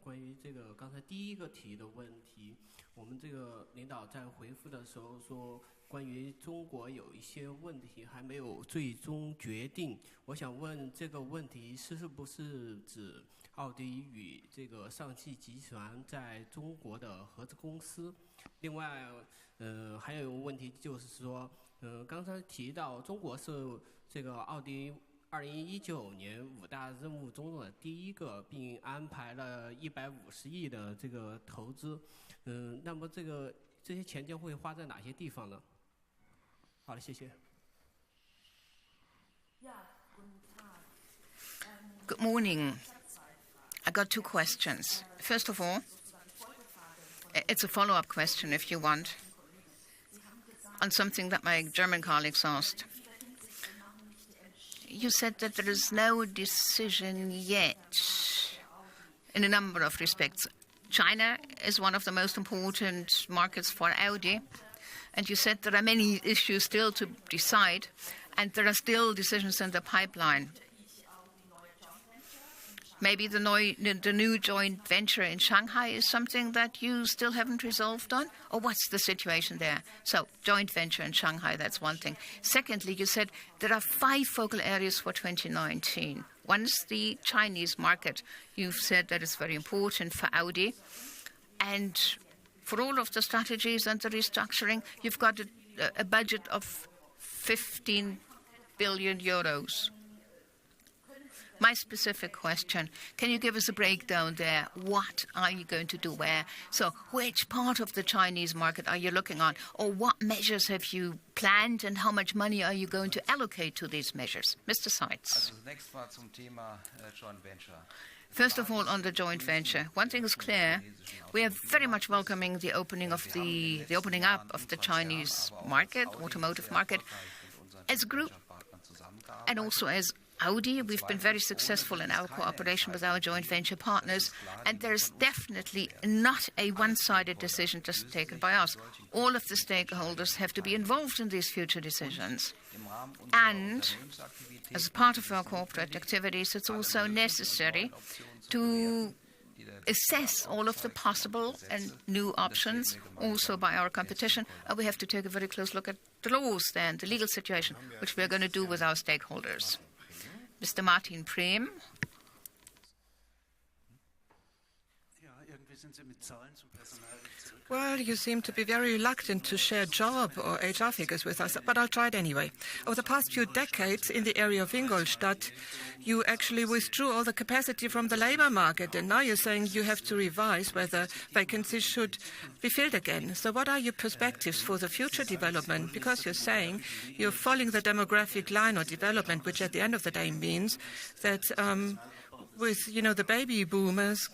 关于这个刚才第一个提的问题，我们这个领导在回复的时候说，关于中国有一些问题还没有最终决定。我想问这个问题是不是指奥迪与这个上汽集团在中国的合资公司？另外，还有一个问题就是说，刚才提到中国是这个奥迪2019年5大任务中的第一个，并安排了150亿的这个投资。那么这些钱将会花在哪些地方呢？好了，谢谢。Good morning. I got two questions. First of all, it's a follow-up question, if you want, on something that my German colleagues asked. You said that there is no decision yet in a number of respects. China is one of the most important markets for Audi, and you said there are many issues still to decide, and there are still decisions in the pipeline. Maybe the new joint venture in Shanghai is something that you still haven't resolved on? Or what's the situation there? So, joint venture in Shanghai, that's one thing. Secondly, you said there are 5 focal areas for 2019. One is the Chinese market. You've said that it's very important for Audi. And for all of the strategies and the restructuring, you've got a budget of 15 billion euros. My specific question, can you give us a breakdown there? What are you going to do where? So which part of the Chinese market are you looking on? Or what measures have you planned and how much money are you going to allocate to these measures? Mr. Seitz. First of all, on the joint venture, one thing is clear. We are very much welcoming the opening up of the Chinese market, automotive market, as a group and also as Audi. We've been very successful in our cooperation with our joint venture partners, and there's definitely not a one-sided decision just taken by us. All of the stakeholders have to be involved in these future decisions. And as part of our corporate activities, it's also necessary to assess all of the possible and new options, also by our competition. And we have to take a very close look at the laws then, the legal situation, which we're going to do with our stakeholders. Mr. Martin Prehm. Well, you seem to be very reluctant to share job or HR figures with us, but I'll try it anyway. Over the past few decades in the area of Ingolstadt, you actually withdrew all the capacity from the labor market, and now you're saying you have to revise whether vacancies should be filled again. So what are your perspectives for the future development? Because you're saying you're following the demographic line or development, which at the end of the day means that with, the baby boomers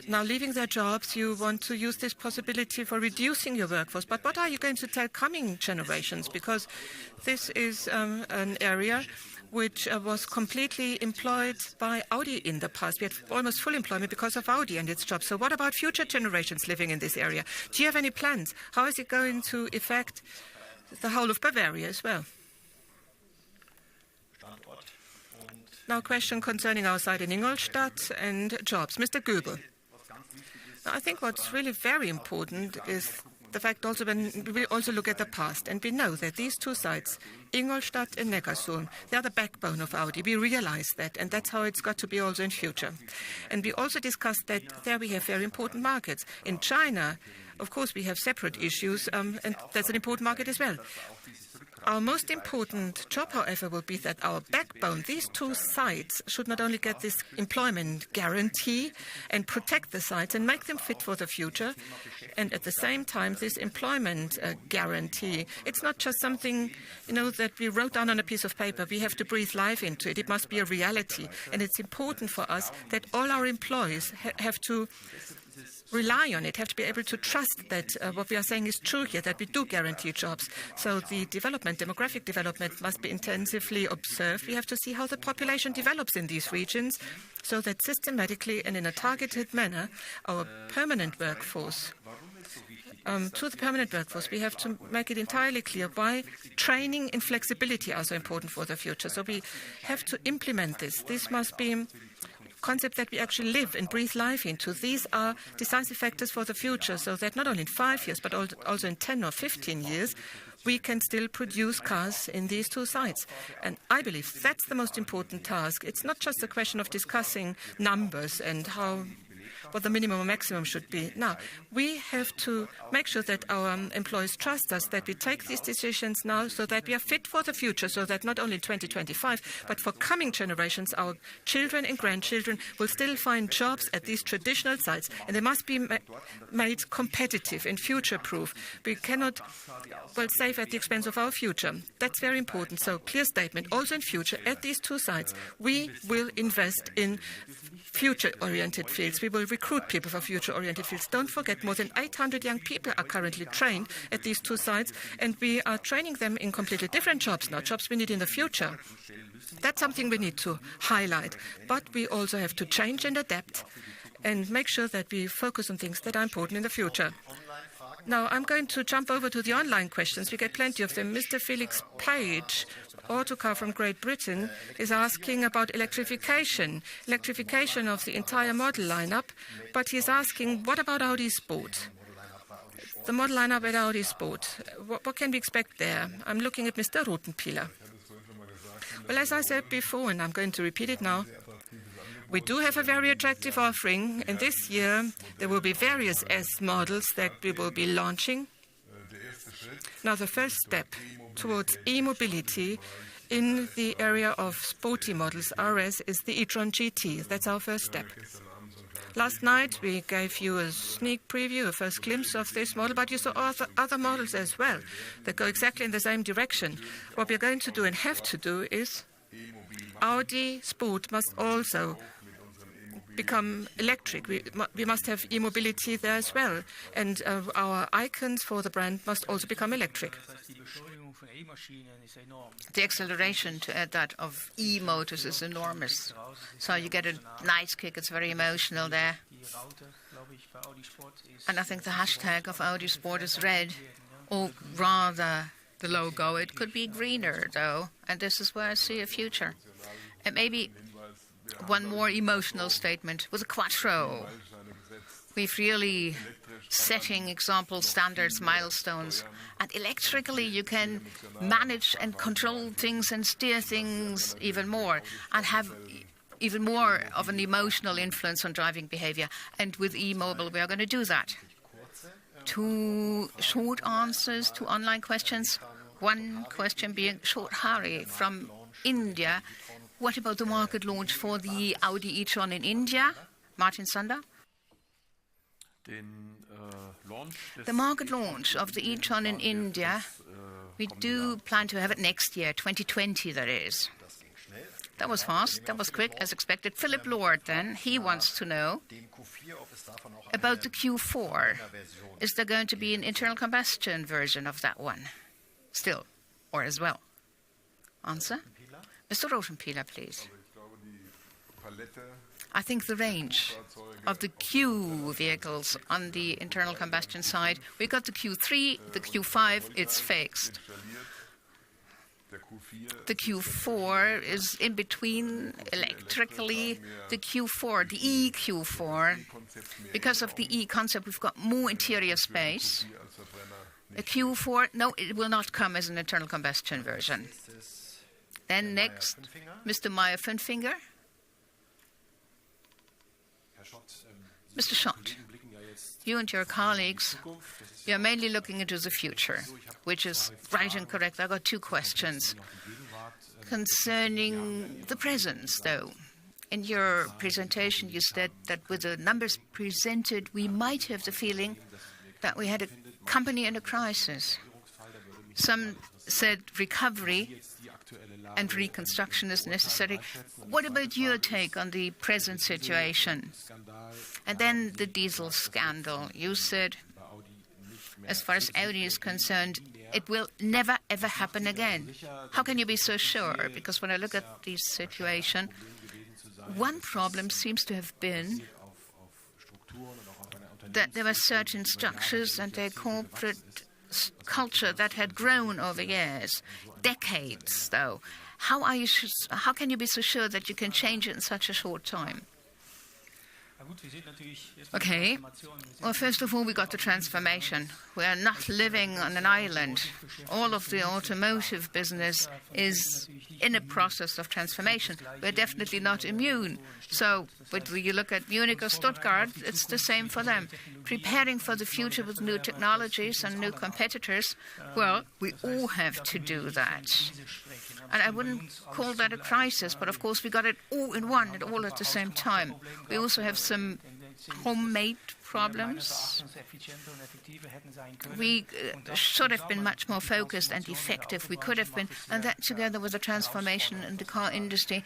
now leaving their jobs, you want to use this possibility for reducing your workforce. But what are you going to tell coming generations? Because this is an area which was completely employed by Audi in the past. We had almost full employment because of Audi and its jobs. So what about future generations living in this area? Do you have any plans? How is it going to affect the whole of Bavaria as well? Now, a question concerning our site in Ingolstadt and jobs. Mr. Goebel. Now, I think what's really very important is the fact also when we also look at the past, and we know that these two sites, Ingolstadt and Neckarsulm, they are the backbone of Audi. We realize that, and that's how it's got to be also in future. And we also discussed that there we have very important markets. In China, of course, we have separate issues, and that's an important market as well. Our most important job, however, will be that our backbone, these two sites, should not only get this employment guarantee and protect the sites and make them fit for the future, and at the same time, this employment guarantee, it's not just something, that we wrote down on a piece of paper. We have to breathe life into it. It must be a reality. And it's important for us that all our employees have to rely on it, have to be able to trust that what we are saying is true here, that we do guarantee jobs. So the demographic development must be intensively observed. We have to see how the population develops in these regions so that systematically and in a targeted manner, our permanent workforce, to the permanent workforce, we have to make it entirely clear why training and flexibility are so important for the future. So we have to implement this. This must be concept that we actually live and breathe life into. These are decisive factors for the future, so that not only in 5 years, but also in 10 or 15 years, we can still produce cars in these two sites. And I believe that's the most important task. It's not just a question of discussing numbers and what the minimum or maximum should be. Now, we have to make sure that our employees trust us, that we take these decisions now so that we are fit for the future, so that not only in 2025, but for coming generations, our children and grandchildren will still find jobs at these traditional sites, and they must be made competitive and future-proof. We cannot, save at the expense of our future. That's very important. So, clear statement. Also in future, at these two sites, we will invest in future-oriented fields. We will recruit people for future-oriented fields. Don't forget, more than 800 young people are currently trained at these two sites, and we are training them in completely different jobs now, jobs we need in the future. That's something we need to highlight. But we also have to change and adapt and make sure that we focus on things that are important in the future. Now, I'm going to jump over to the online questions. We get plenty of them. Mr. Felix Page Autocar from Great Britain is asking about electrification of the entire model lineup, but he's asking, what about Audi Sport? The model lineup at Audi Sport, what can we expect there? I'm looking at Mr. Rothenpieler. Well, as I said before, and I'm going to repeat it now, we do have a very attractive offering, and this year there will be various S models that we will be launching. Now, the first step towards e-mobility in the area of sporty models, RS, is the e-tron GT. That's our first step. Last night, we gave you a sneak preview, a first glimpse of this model, but you saw other models as well that go exactly in the same direction. What we're going to do and have to do is Audi Sport must also become electric. We must have e-mobility there as well. And our icons for the brand must also become electric. The acceleration, to add that, of e-motors is enormous. So you get a nice kick. It's very emotional there. And I think the hashtag of Audi Sport is red, or rather the logo. It could be greener, though, and this is where I see a future. And maybe one more emotional statement with the Quattro. We've really setting example standards, milestones. And electrically, you can manage and control things and steer things even more and have even more of an emotional influence on driving behavior. And with e-mobile, we are going to do that. 2 short answers to online questions. One question being short Hari from India. What about the market launch for the Audi e-tron in India? Martin Sander? The market launch of the e-tron in India, we do plan to have it next year, 2020 that is. That was fast, that was quick, as expected. Philip Lord then, he wants to know about the Q4. Is there going to be an internal combustion version of that one? Still, or as well? Answer? Mr. Rothenpieler, please. I think the range of the Q vehicles on the internal combustion side, we got the Q3, the Q5, it's fixed. The Q4 is in between electrically. The Q4, the EQ4, because of the E concept, we've got more interior space. A Q4, no, it will not come as an internal combustion version. Then next, Mr. Meyer-Fünfinger. Mr. Schott, you and your colleagues, you're mainly looking into the future, which is right and correct. I've got 2 questions concerning the present, though. In your presentation, you said that with the numbers presented, we might have the feeling that we had a company in a crisis. Some said recovery and reconstruction is necessary. What about your take on the present situation? And then the diesel scandal. You said, as far as Audi is concerned, it will never, ever happen again. How can you be so sure? Because when I look at the situation, one problem seems to have been that there were certain structures and their corporate culture that had grown over years, decades, though. How can you be so sure that you can change it in such a short time? Okay. Well, first of all, we got the transformation. We are not living on an island. All of the automotive business is in a process of transformation. We're definitely not immune. So, whether you look at Munich or Stuttgart, it's the same for them. Preparing for the future with new technologies and new competitors, well, we all have to do that. And I wouldn't call that a crisis, but of course we got it all in one and all at the same time. We also have some homemade problems. We should have been much more focused and effective. We could have been, and that together with the transformation in the car industry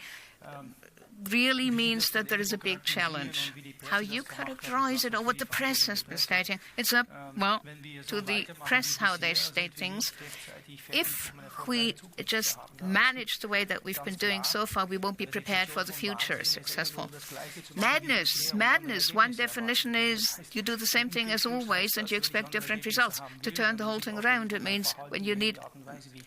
really means that there is a big challenge. How you characterize it or what the press has been stating, it's up, well, to the press how they state things. If we just manage the way that we've been doing so far, we won't be prepared for the future successful. Madness. One definition is you do the same thing as always and you expect different results. To turn the whole thing around, it means when you need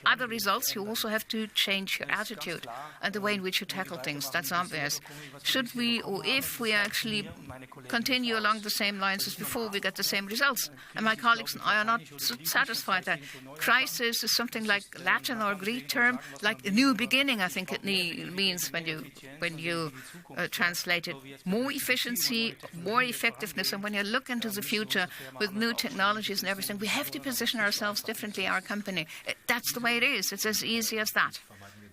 other results, you also have to change your attitude and the way in which you tackle things. That's obvious. Should we, or if we actually continue along the same lines as before, we get the same results. And my colleagues and I are not satisfied that crisis is something like Latin or Greek term, like a new beginning, I think it means when you translate it. More efficiency, more effectiveness, and when you look into the future with new technologies and everything, we have to position ourselves differently, our company. That's the way it is. It's as easy as that.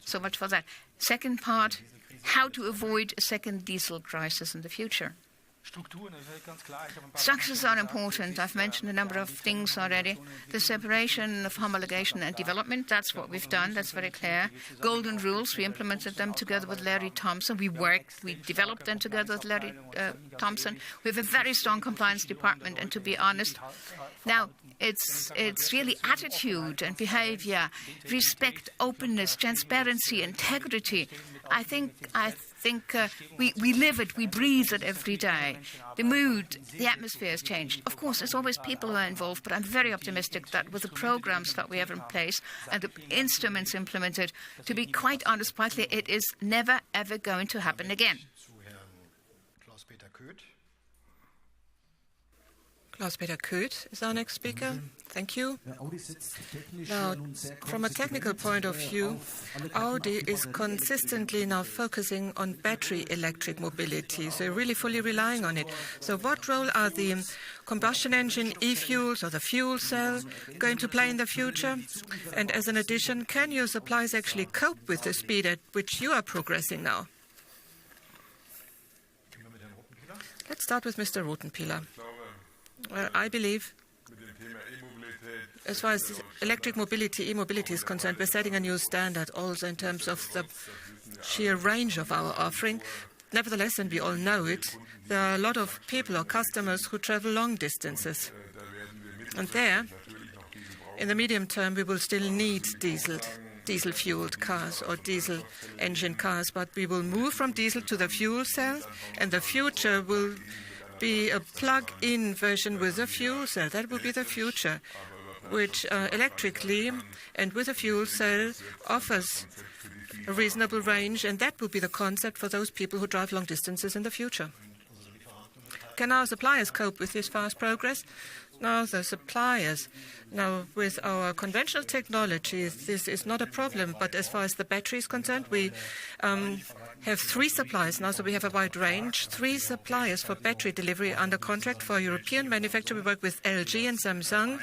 So much for that. Second part, how to avoid a second diesel crisis in the future. Structures are important. I've mentioned a number of things already. The separation of homologation and development, that's what we've done. That's very clear. Golden rules, we implemented them together with Larry Thompson. We developed them together with Larry Thompson. We have a very strong compliance department, and to be honest, now it's really attitude and behavior, respect, openness, transparency, integrity. I think we live it, we breathe it every day. The mood, the atmosphere has changed. Of course, there's always people who are involved, but I'm very optimistic that with the programs that we have in place and the instruments implemented, to be quite honest, partly, it is never, ever going to happen again. Klaus-Peter Köth is our next speaker. Thank you. Now, from a technical point of view, Audi is consistently now focusing on battery electric mobility, so really fully relying on it. So what role are the combustion engine, e-fuels or the fuel cell going to play in the future? And as an addition, can your suppliers actually cope with the speed at which you are progressing now? Let's start with Mr. Rothenpieler. Well, I believe, as far as electric mobility, e-mobility is concerned, we're setting a new standard also in terms of the sheer range of our offering. Nevertheless, and we all know it, there are a lot of people or customers who travel long distances. And there, in the medium term, we will still need diesel-fueled cars or diesel-engine cars, but we will move from diesel to the fuel cell, and the future will be a plug-in version with a fuel cell. That will be the future, which electrically and with a fuel cell offers a reasonable range, and that will be the concept for those people who drive long distances in the future. Can our suppliers cope with this fast progress? Now, the suppliers, now with our conventional technologies, this is not a problem, but as far as the battery is concerned, we have 3 suppliers now, so we have a wide range. 3 suppliers for battery delivery under contract for European manufacturer. We work with LG and Samsung.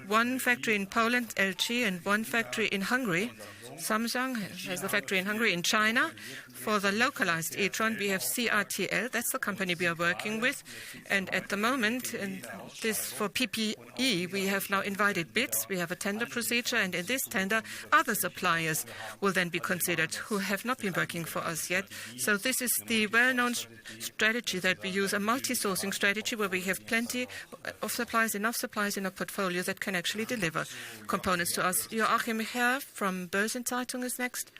1 factory in Poland, LG, and 1 factory in Hungary. Samsung has a factory in Hungary. In China, for the localized e-tron, we have CRTL. That's the company we are working with. And at the moment, in this for PPE, we have now invited bids. We have a tender procedure, and in this tender, other suppliers will then be considered who have not been working for us yet. So this is the well-known strategy that we use, a multi-sourcing strategy where we have plenty of suppliers, enough suppliers in our portfolio that can actually deliver components to us. Joachim Herr from Börsen-Zeitung is next.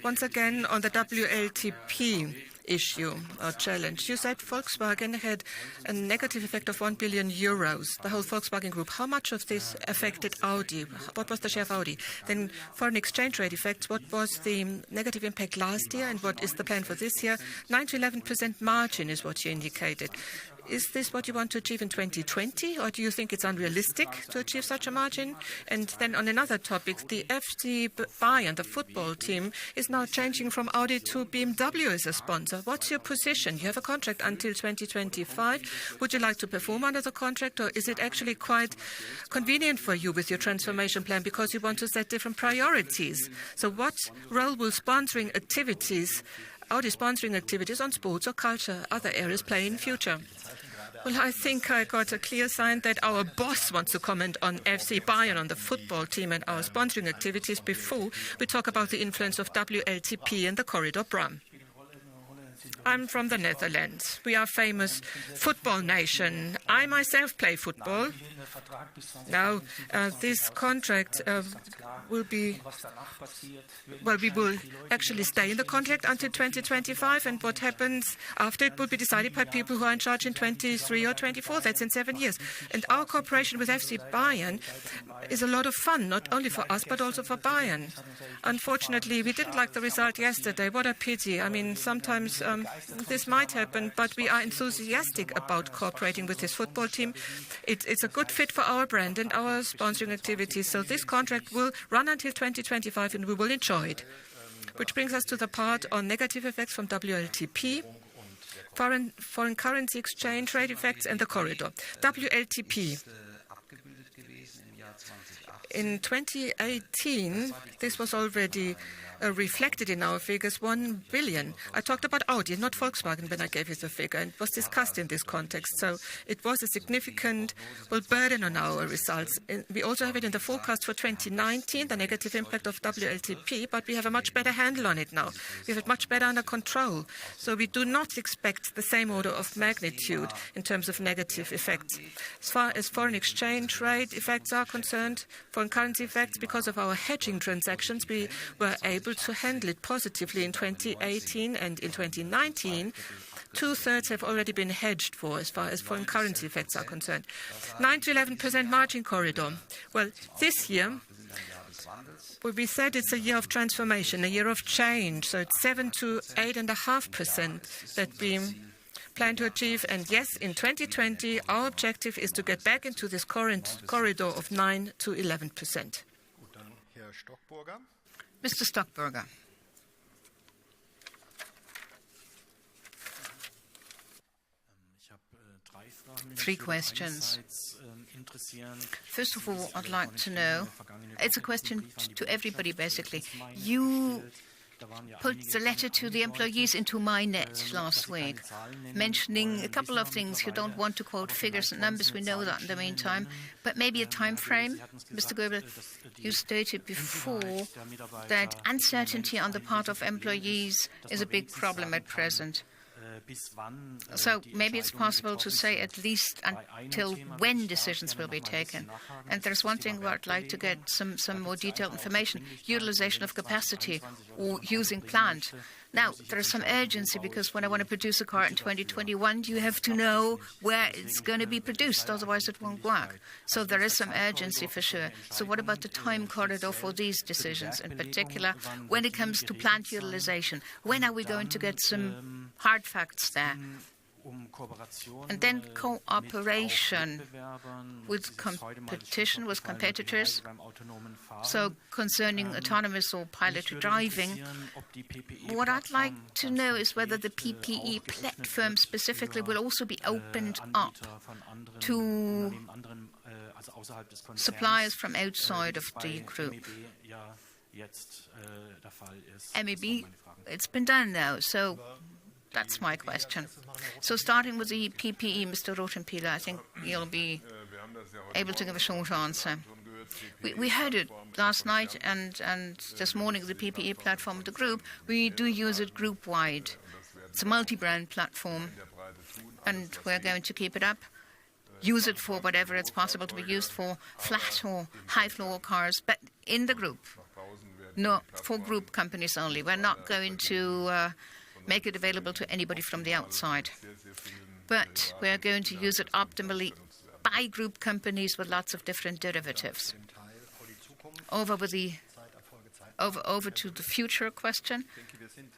Once again, on the WLTP issue or challenge, you said Volkswagen had a negative effect of 1 billion euros, the whole Volkswagen Group. How much of this affected Audi? What was the share of Audi? Then foreign exchange rate effects, what was the negative impact last year and what is the plan for this year? 9 to 11% margin is what you indicated. Is this what you want to achieve in 2020, or do you think it's unrealistic to achieve such a margin? And then on another topic, the FC Bayern, the football team, is now changing from Audi to BMW as a sponsor. What's your position? You have a contract until 2025. Would you like to perform under the contract, or is it actually quite convenient for you with your transformation plan because you want to set different priorities? So what role will sponsoring activities, Audi sponsoring activities on sports or culture, other areas play in future? Well, I think I got a clear sign that our boss wants to comment on FC Bayern, on the football team and our sponsoring activities before we talk about the influence of WLTP and the corridor Bram. I'm from the Netherlands. We are a famous football nation. I myself play football. Now, this contract will be, well, we will actually stay in the contract until 2025, and what happens after it will be decided by people who are in charge in 23 or 24. That's in 7 years. And our cooperation with FC Bayern is a lot of fun, not only for us, but also for Bayern. Unfortunately, we didn't like the result yesterday. What a pity. I mean, sometimes this might happen, but we are enthusiastic about cooperating with this football team. It's a good fit for our brand and our sponsoring activities. So this contract will run until 2025 and we will enjoy it. Which brings us to the part on negative effects from WLTP, foreign currency exchange rate effects and the corridor. WLTP. In 2018, this was already reflected in our figures, 1 billion. I talked about Audi, not Volkswagen, when I gave you the figure, and it was discussed in this context. So it was a significant burden on our results. We also have it in the forecast for 2019, the negative impact of WLTP, but we have a much better handle on it now. We have it much better under control. So we do not expect the same order of magnitude in terms of negative effects. As far as foreign exchange rate effects are concerned, foreign currency effects, because of our hedging transactions, we were able to handle it positively in 2018 and in 2019. 2/3 have already been hedged for as far as foreign currency effects are concerned. 9 to 11% margin corridor. Well, this year, we said it's a year of transformation, a year of change. So it's 7 to 8.5% that we plan to achieve. And yes, in 2020, our objective is to get back into this current corridor of 9 to 11%. Mr. Stockberger. Three questions. First of all, I'd like to know, it's a question to everybody basically. You put the letter to the employees into my net last week, mentioning a couple of things. You don't want to quote figures and numbers, we know that in the meantime, but maybe a time frame. Mr. Goebel, you stated before that uncertainty on the part of employees is a big problem at present. So maybe it's possible to say at least until when decisions will be taken. And there's one thing where I'd like to get some more detailed information, utilization of capacity or using plant. Now, there's some urgency because when I want to produce a car in 2021, you have to know where it's going to be produced, otherwise it won't work. So there is some urgency for sure. So what about the time corridor for these decisions, in particular when it comes to plant utilization? When are we going to get some hard facts there? And then cooperation with competition, with competitors. So concerning autonomous or piloted driving, what I'd like to know is whether the PPE platform specifically will also be opened up to suppliers from outside of the group. MEB, it's been done now, so that's my question. So starting with the PPE, Mr. Rothenpieler, I think you'll be able to give a short answer. We heard it last night and this morning, the PPE platform of the group. We do use it group-wide. It's a multi-brand platform, and we're going to keep it up. Use it for whatever it's possible to be used for, flat or high-floor cars, but in the group. Not for group companies only. We're not going to make it available to anybody from the outside. But we are going to use it optimally by group companies with lots of different derivatives. Over to the future question.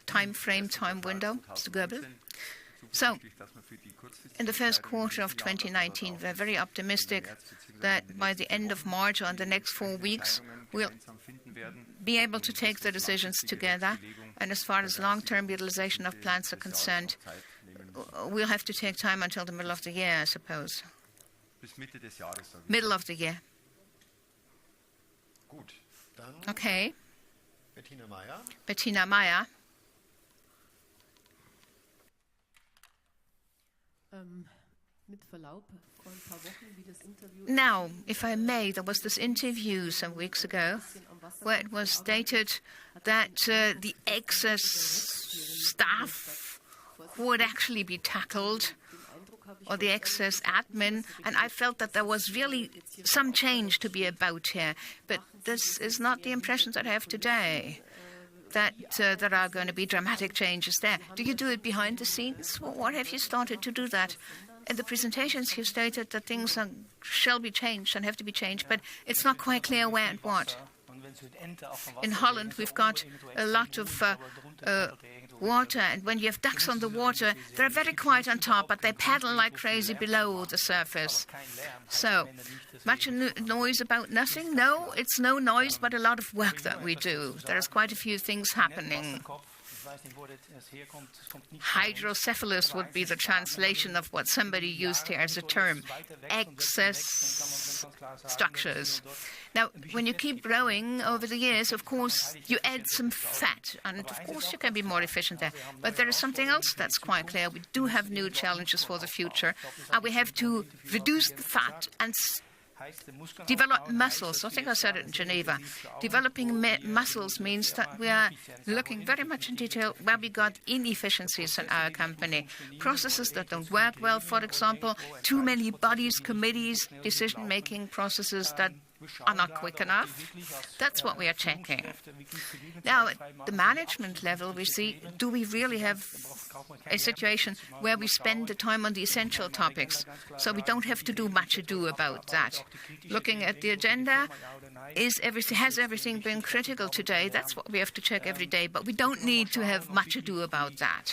Time frame, time window, Mr. Goebel. So, in the first quarter of 2019, we're very optimistic that by the end of March or in the next 4 weeks, we'll be able to take the decisions together. And as far as long-term utilization of plants are concerned, we'll have to take time until the middle of the year, I suppose. Middle of the year. Okay. Bettina Meyer. Now, if I may, there was this interview some weeks ago where it was stated that the excess staff would actually be tackled, or the excess admin, and I felt that there was really some change to be about here. But this is not the impression that I have today, that there are going to be dramatic changes there. Do you do it behind the scenes? Well, what have you started to do that? In the presentations, you stated that things shall be changed and have to be changed, but it's not quite clear where and what. In Holland, we've got a lot of water, and when you have ducks on the water, they're very quiet on top, but they paddle like crazy below the surface. So, much noise about nothing? No, it's no noise, but a lot of work that we do. There's quite a few things happening. Hydrocephalus would be the translation of what somebody used here as a term. Excess structures. Now, when you keep growing over the years, of course, you add some fat, and of course you can be more efficient there. But there is something else that's quite clear. We do have new challenges for the future, and we have to reduce the fat and develop muscles. I think I said it in Geneva. Developing muscles means that we are looking very much in detail where we got inefficiencies in our company. Processes that don't work well, for example, too many bodies, committees, decision-making processes that are not quick enough. That's what we are checking. Now, at the management level, we see, do we really have a situation where we spend the time on the essential topics, so we don't have to do much ado about that? Looking at the agenda, has everything been critical today? That's what we have to check every day, but we don't need to have much ado about that.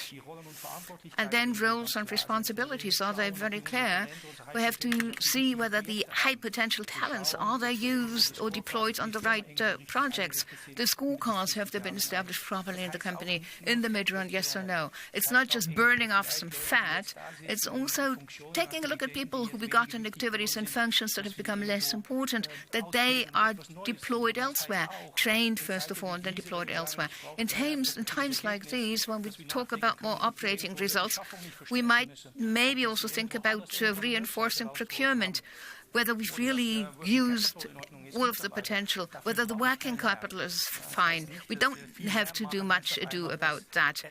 And then roles and responsibilities, are they very clear? We have to see whether the high potential talents, are they used or deployed on the right projects? The scorecards, have they been established properly in the company in the mid-run, yes or no? It's not just burning off some fat, it's also taking a look at people who we got in activities and functions that have become less important, that they are deployed elsewhere, trained first of all and then deployed elsewhere. In times like these, when we talk about more operating results, we might maybe also think about reinforcing procurement, whether we've really used all of the potential, whether the working capital is fine. We don't have to do much ado about that.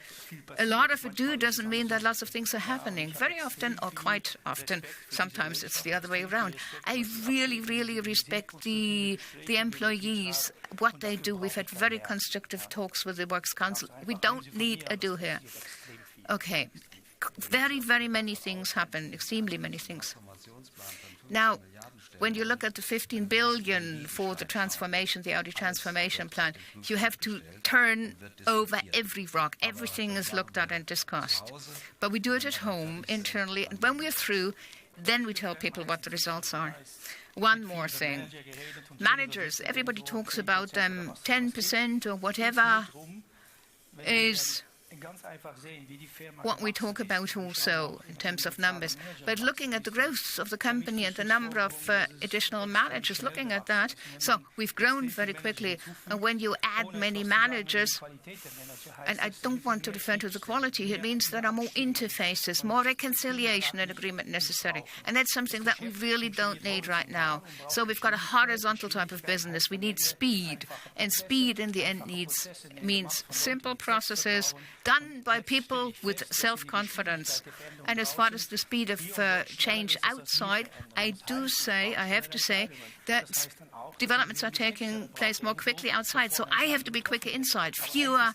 A lot of ado doesn't mean that lots of things are happening. Very often, or quite often, sometimes it's the other way around. I really, really respect the employees, what they do. We've had very constructive talks with the Works Council. We don't need ado here. Okay. Very, very many things happen, extremely many things. Now, when you look at the 15 billion for the transformation, the Audi Transformation Plan, you have to turn over every rock. Everything is looked at and discussed. But we do it at home, internally, and when we're through, then we tell people what the results are. One more thing. Managers, everybody talks about them, 10% or whatever is what we talk about also in terms of numbers. But looking at the growth of the company and the number of additional managers, looking at that, so we've grown very quickly. And when you add many managers, and I don't want to refer to the quality, it means there are more interfaces, more reconciliation and agreement necessary. And that's something that we really don't need right now. So we've got a horizontal type of business. We need speed. And speed in the end means simple processes done by people with self-confidence. And as far as the speed of change outside, I have to say that developments are taking place more quickly outside. So I have to be quicker inside. Fewer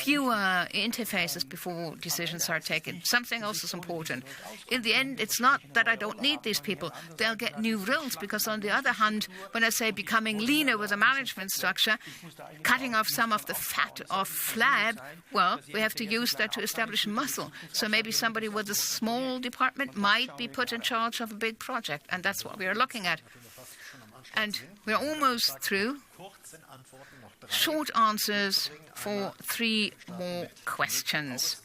interfaces before decisions are taken. Something else is important. In the end, it's not that I don't need these people. They'll get new roles because, on the other hand, when I say becoming leaner with a management structure, cutting off some of the fat off flab, well, we have to use that to establish muscle. So maybe somebody with a small department might be put in charge of a big project, and that's what we are looking at. And we're almost through. Short answers for 3 more questions.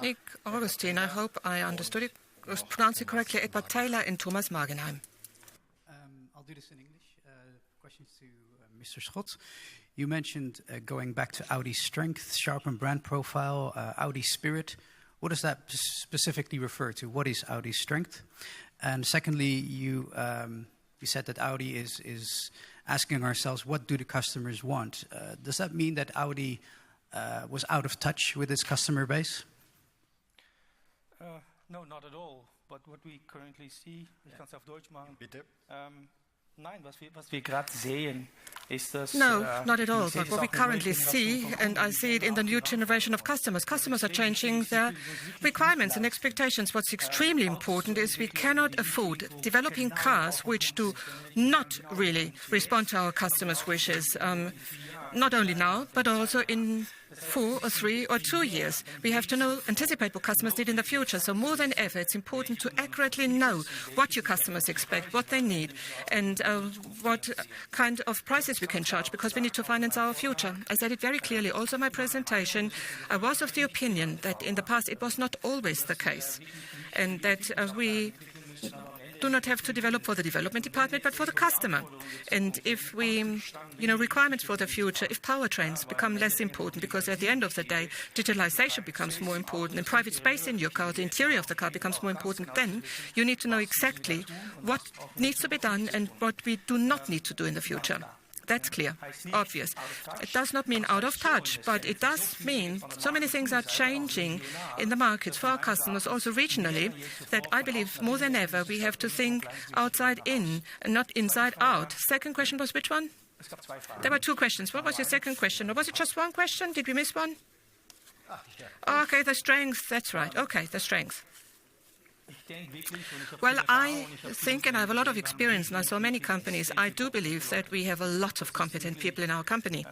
Nick Augustine, I hope I understood it, pronounced it correctly. Edward Taylor and Thomas Magenheim. I'll do this in English. Questions to Mr. Schott. You mentioned going back to Audi's strength, sharpened brand profile, Audi spirit. what does that specifically refer to? What is Audi's strength? And secondly, you said that Audi is asking ourselves, what do the customers want? Does that mean that Audi was out of touch with its customer base? No, not at all. But what we currently see, ich kann es auf Deutsch machen. Bitte. Nein, was wir gerade sehen, ist dass No, not at all. But what we currently see, and I see it in the new generation of customers, customers are changing their requirements and expectations. What's extremely important is we cannot afford developing cars which do not really respond to our customers' wishes, not only now, but also in 4 or 3 or 2 years. We have to anticipate what customers need in the future. So more than ever, it's important to accurately know what your customers expect, what they need, and what kind of prices we can charge, because we need to finance our future. I said it very clearly also in my presentation. I was of the opinion that in the past it was not always the case, and that we do not have to develop for the development department, but for the customer. And if we, requirements for the future, if powertrains become less important, because at the end of the day, digitalization becomes more important, and private space in your car, the interior of the car becomes more important, then you need to know exactly what needs to be done and what we do not need to do in the future. That's clear, obvious. It does not mean out of touch, but it does mean so many things are changing in the markets for our customers, also regionally, that I believe more than ever we have to think outside in and not inside out. Second question was which one? There were 2 questions. What was your second question? Or was it just one question? Did we miss one? Oh, okay, the strength. That's right. Okay, the strength. Well, I think, and I have a lot of experience, and I saw many companies, I do believe that we have a lot of competent people in our company.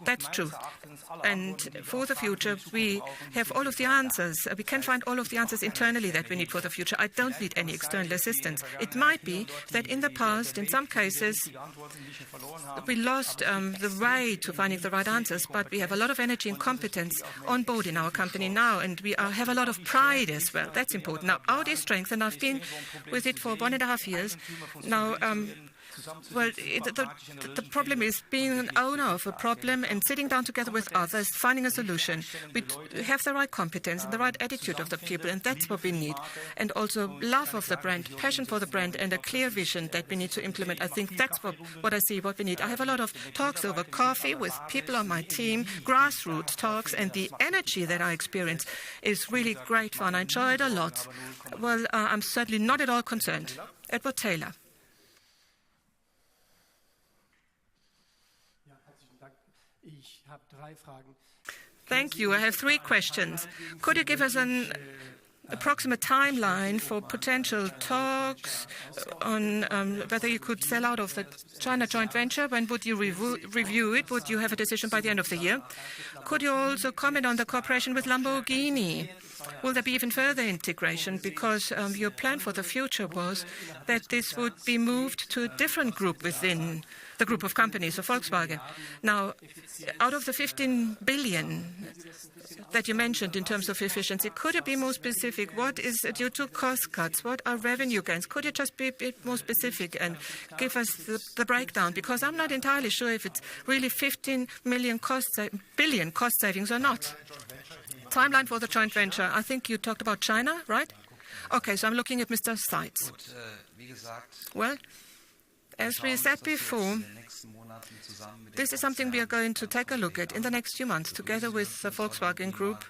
That's true. And for the future, we have all of the answers. We can find all of the answers internally that we need for the future. I don't need any external assistance. It might be that in the past, in some cases, we lost the way to finding the right answers, but we have a lot of energy and competence on board in our company now, and we have a lot of pride as well. That's important. Now, Audi's strength, and I've been with it for 1.5 years now. Well, the problem is being an owner of a problem and sitting down together with others, finding a solution. We have the right competence and the right attitude of the people, and that's what we need. And also love of the brand, passion for the brand, and a clear vision that we need to implement. I think that's what I see, what we need. I have a lot of talks over coffee with people on my team, grassroots talks, and the energy that I experience is really great fun. I enjoy it a lot. Well, I'm certainly not at all concerned. Edward Taylor. Thank you. I have 3 questions. Could you give us an approximate timeline for potential talks on whether you could sell out of the China joint venture? When would you review it? Would you have a decision by the end of the year? Could you also comment on the cooperation with Lamborghini? Will there be even further integration? Because your plan for the future was that this would be moved to a different group within the group of companies of Volkswagen. Now, out of the 15 billion that you mentioned in terms of efficiency, could you be more specific? What is due to cost cuts? What are revenue gains? Could you just be a bit more specific and give us the breakdown? Because I'm not entirely sure if it's really 15 billion cost savings or not. Timeline for the joint venture. I think you talked about China, right? Okay, so I'm looking at Mr. Seitz. Well, as we said before, this is something we are going to take a look at in the next few months together with the Volkswagen Group.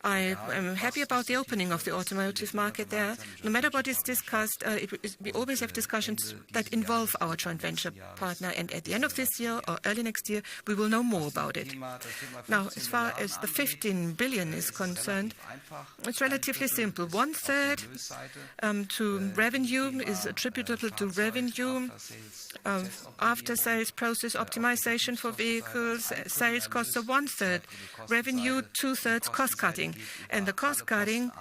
I am happy about the opening of the automotive market there. No matter what is discussed, we always have discussions that involve our joint venture partner, and at the end of this year or early next year, we will know more about it. Now, as far as the 15 billion is concerned, it's relatively simple. 1/3 to revenue is attributable to revenue, after-sales process optimization for vehicles, sales costs are 1/3 revenue, 2/3 cost-cutting. And the cost-cutting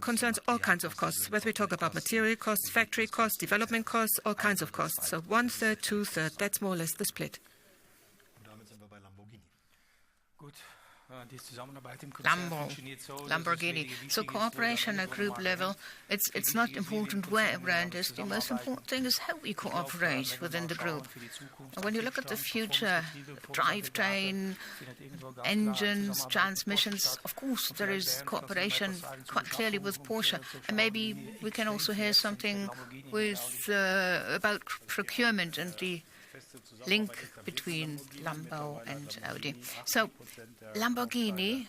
concerns all kinds of costs, whether we talk about material costs, factory costs, development costs, all kinds of costs. So 1/3, 2/3, that's more or less the split. Lamborghini. So cooperation at group level, it's not important where a brand is. The most important thing is how we cooperate within the group. And when you look at the future, drivetrain, engines, transmissions, of course there is cooperation quite clearly with Porsche. And maybe we can also hear something with about procurement and the link between Lambo and Audi. So Lamborghini,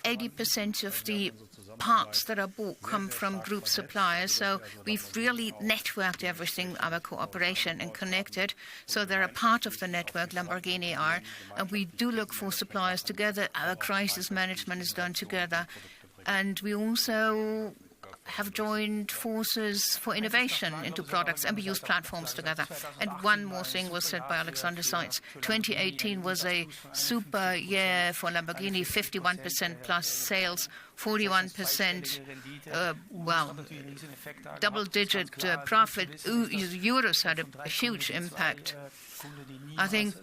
80% of the parts that are bought come from group suppliers, so we've really networked everything, our cooperation, and connected. So they're a part of the network, Lamborghini are, and we do look for suppliers together. Our crisis management is done together, and we also have joined forces for innovation into products, and we use platforms together. And one more thing was said by Alexander Seitz. 2018 was a super year for Lamborghini, 51% plus sales, 41%, double-digit profit. Euros had a huge impact. I think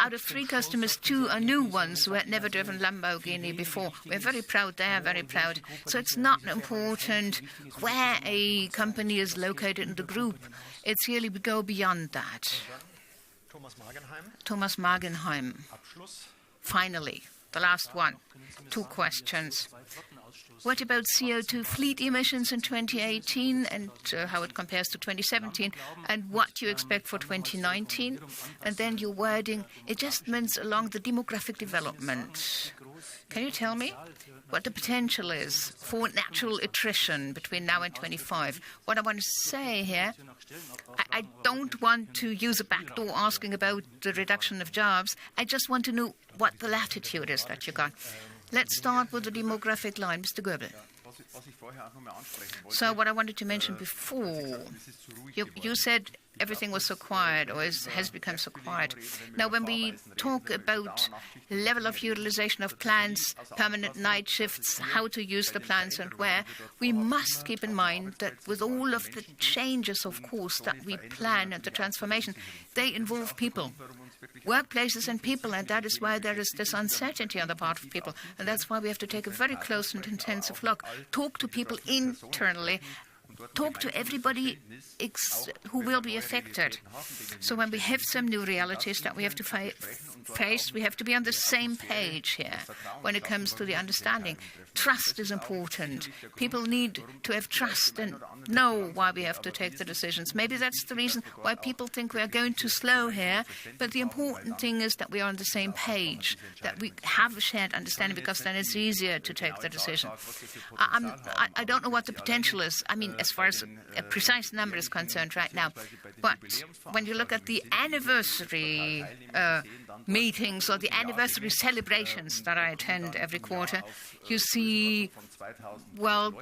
out of three customers, 2 are new ones who had never driven Lamborghini before. We're very proud. They are very proud. So it's not important where a company is located in the group. It's really we go beyond that. Thomas Magenheim. Finally, the last one. 2 questions. What about CO2 fleet emissions in 2018 and how it compares to 2017 and what you expect for 2019? And then your wording, adjustments along the demographic development. Can you tell me what the potential is for natural attrition between now and 25? What I want to say here, I don't want to use a backdoor asking about the reduction of jobs. I just want to know what the latitude is that you got. Let's start with the demographic line, Mr. Goebel. So what I wanted to mention before, you said everything was so quiet or has become so quiet. Now, when we talk about level of utilization of plants, permanent night shifts, how to use the plants and where, we must keep in mind that with all of the changes, of course, that we plan and the transformation, they involve people. Workplaces and people, and that is why there is this uncertainty on the part of people. And that's why we have to take a very close and intensive look. Talk to people internally. Talk to everybody who will be affected. So when we have some new realities that we have to face, we have to be on the same page here when it comes to the understanding. Trust is important. People need to have trust and know why we have to take the decisions. Maybe that's the reason why people think we are going too slow here. But the important thing is that we are on the same page, that we have a shared understanding, because then it's easier to take the decision. I don't know what the potential is. I mean, as far as a precise number is concerned right now. But when you look at the anniversary meetings or the anniversary celebrations that I attend every quarter, you see, well,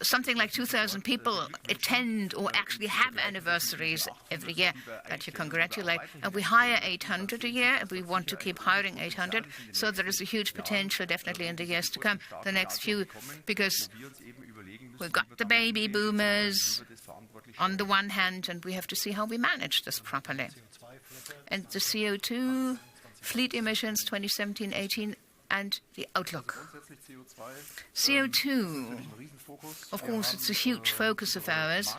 something like 2,000 people attend or actually have anniversaries every year that you congratulate. And we hire 800 a year, and we want to keep hiring 800. So there is a huge potential definitely in the years to come, the next few, because we've got the baby boomers on the one hand, and we have to see how we manage this properly. And the CO2, fleet emissions 2017-18, and the outlook. CO2, of course, it's a huge focus of ours.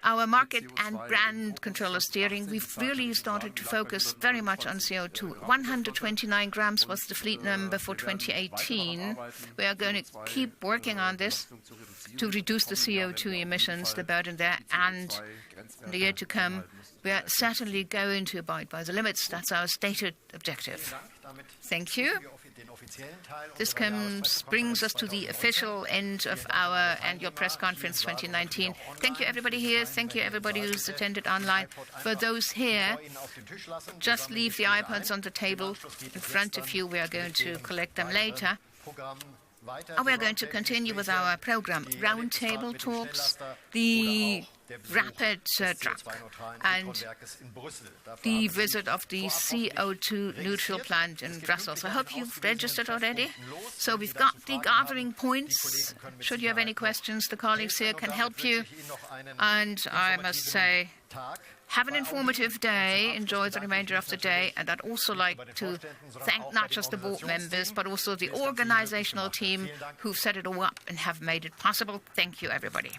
Our market and brand controller steering, we've really started to focus very much on CO2. 129 grams was the fleet number for 2018. We are going to keep working on this to reduce the CO2 emissions, the burden there, and in the year to come, we are certainly going to abide by the limits. That's our stated objective. Thank you. This brings us to the official end of our annual press conference 2019. Thank you, everybody here. Thank you, everybody who's attended online. For those here, just leave the iPods on the table in front of you. We are going to collect them later. And we are going to continue with our program. Roundtable talks. The rapid truck and the visit of the CO2 neutral plant in Brussels. I hope you've registered already. So we've got the gathering points. Should you have any questions, the colleagues here can help you. And I must say, have an informative day, enjoy the remainder of the day, and I'd also like to thank not just the board members, but also the organizational team who've set it all up and have made it possible. Thank you, everybody.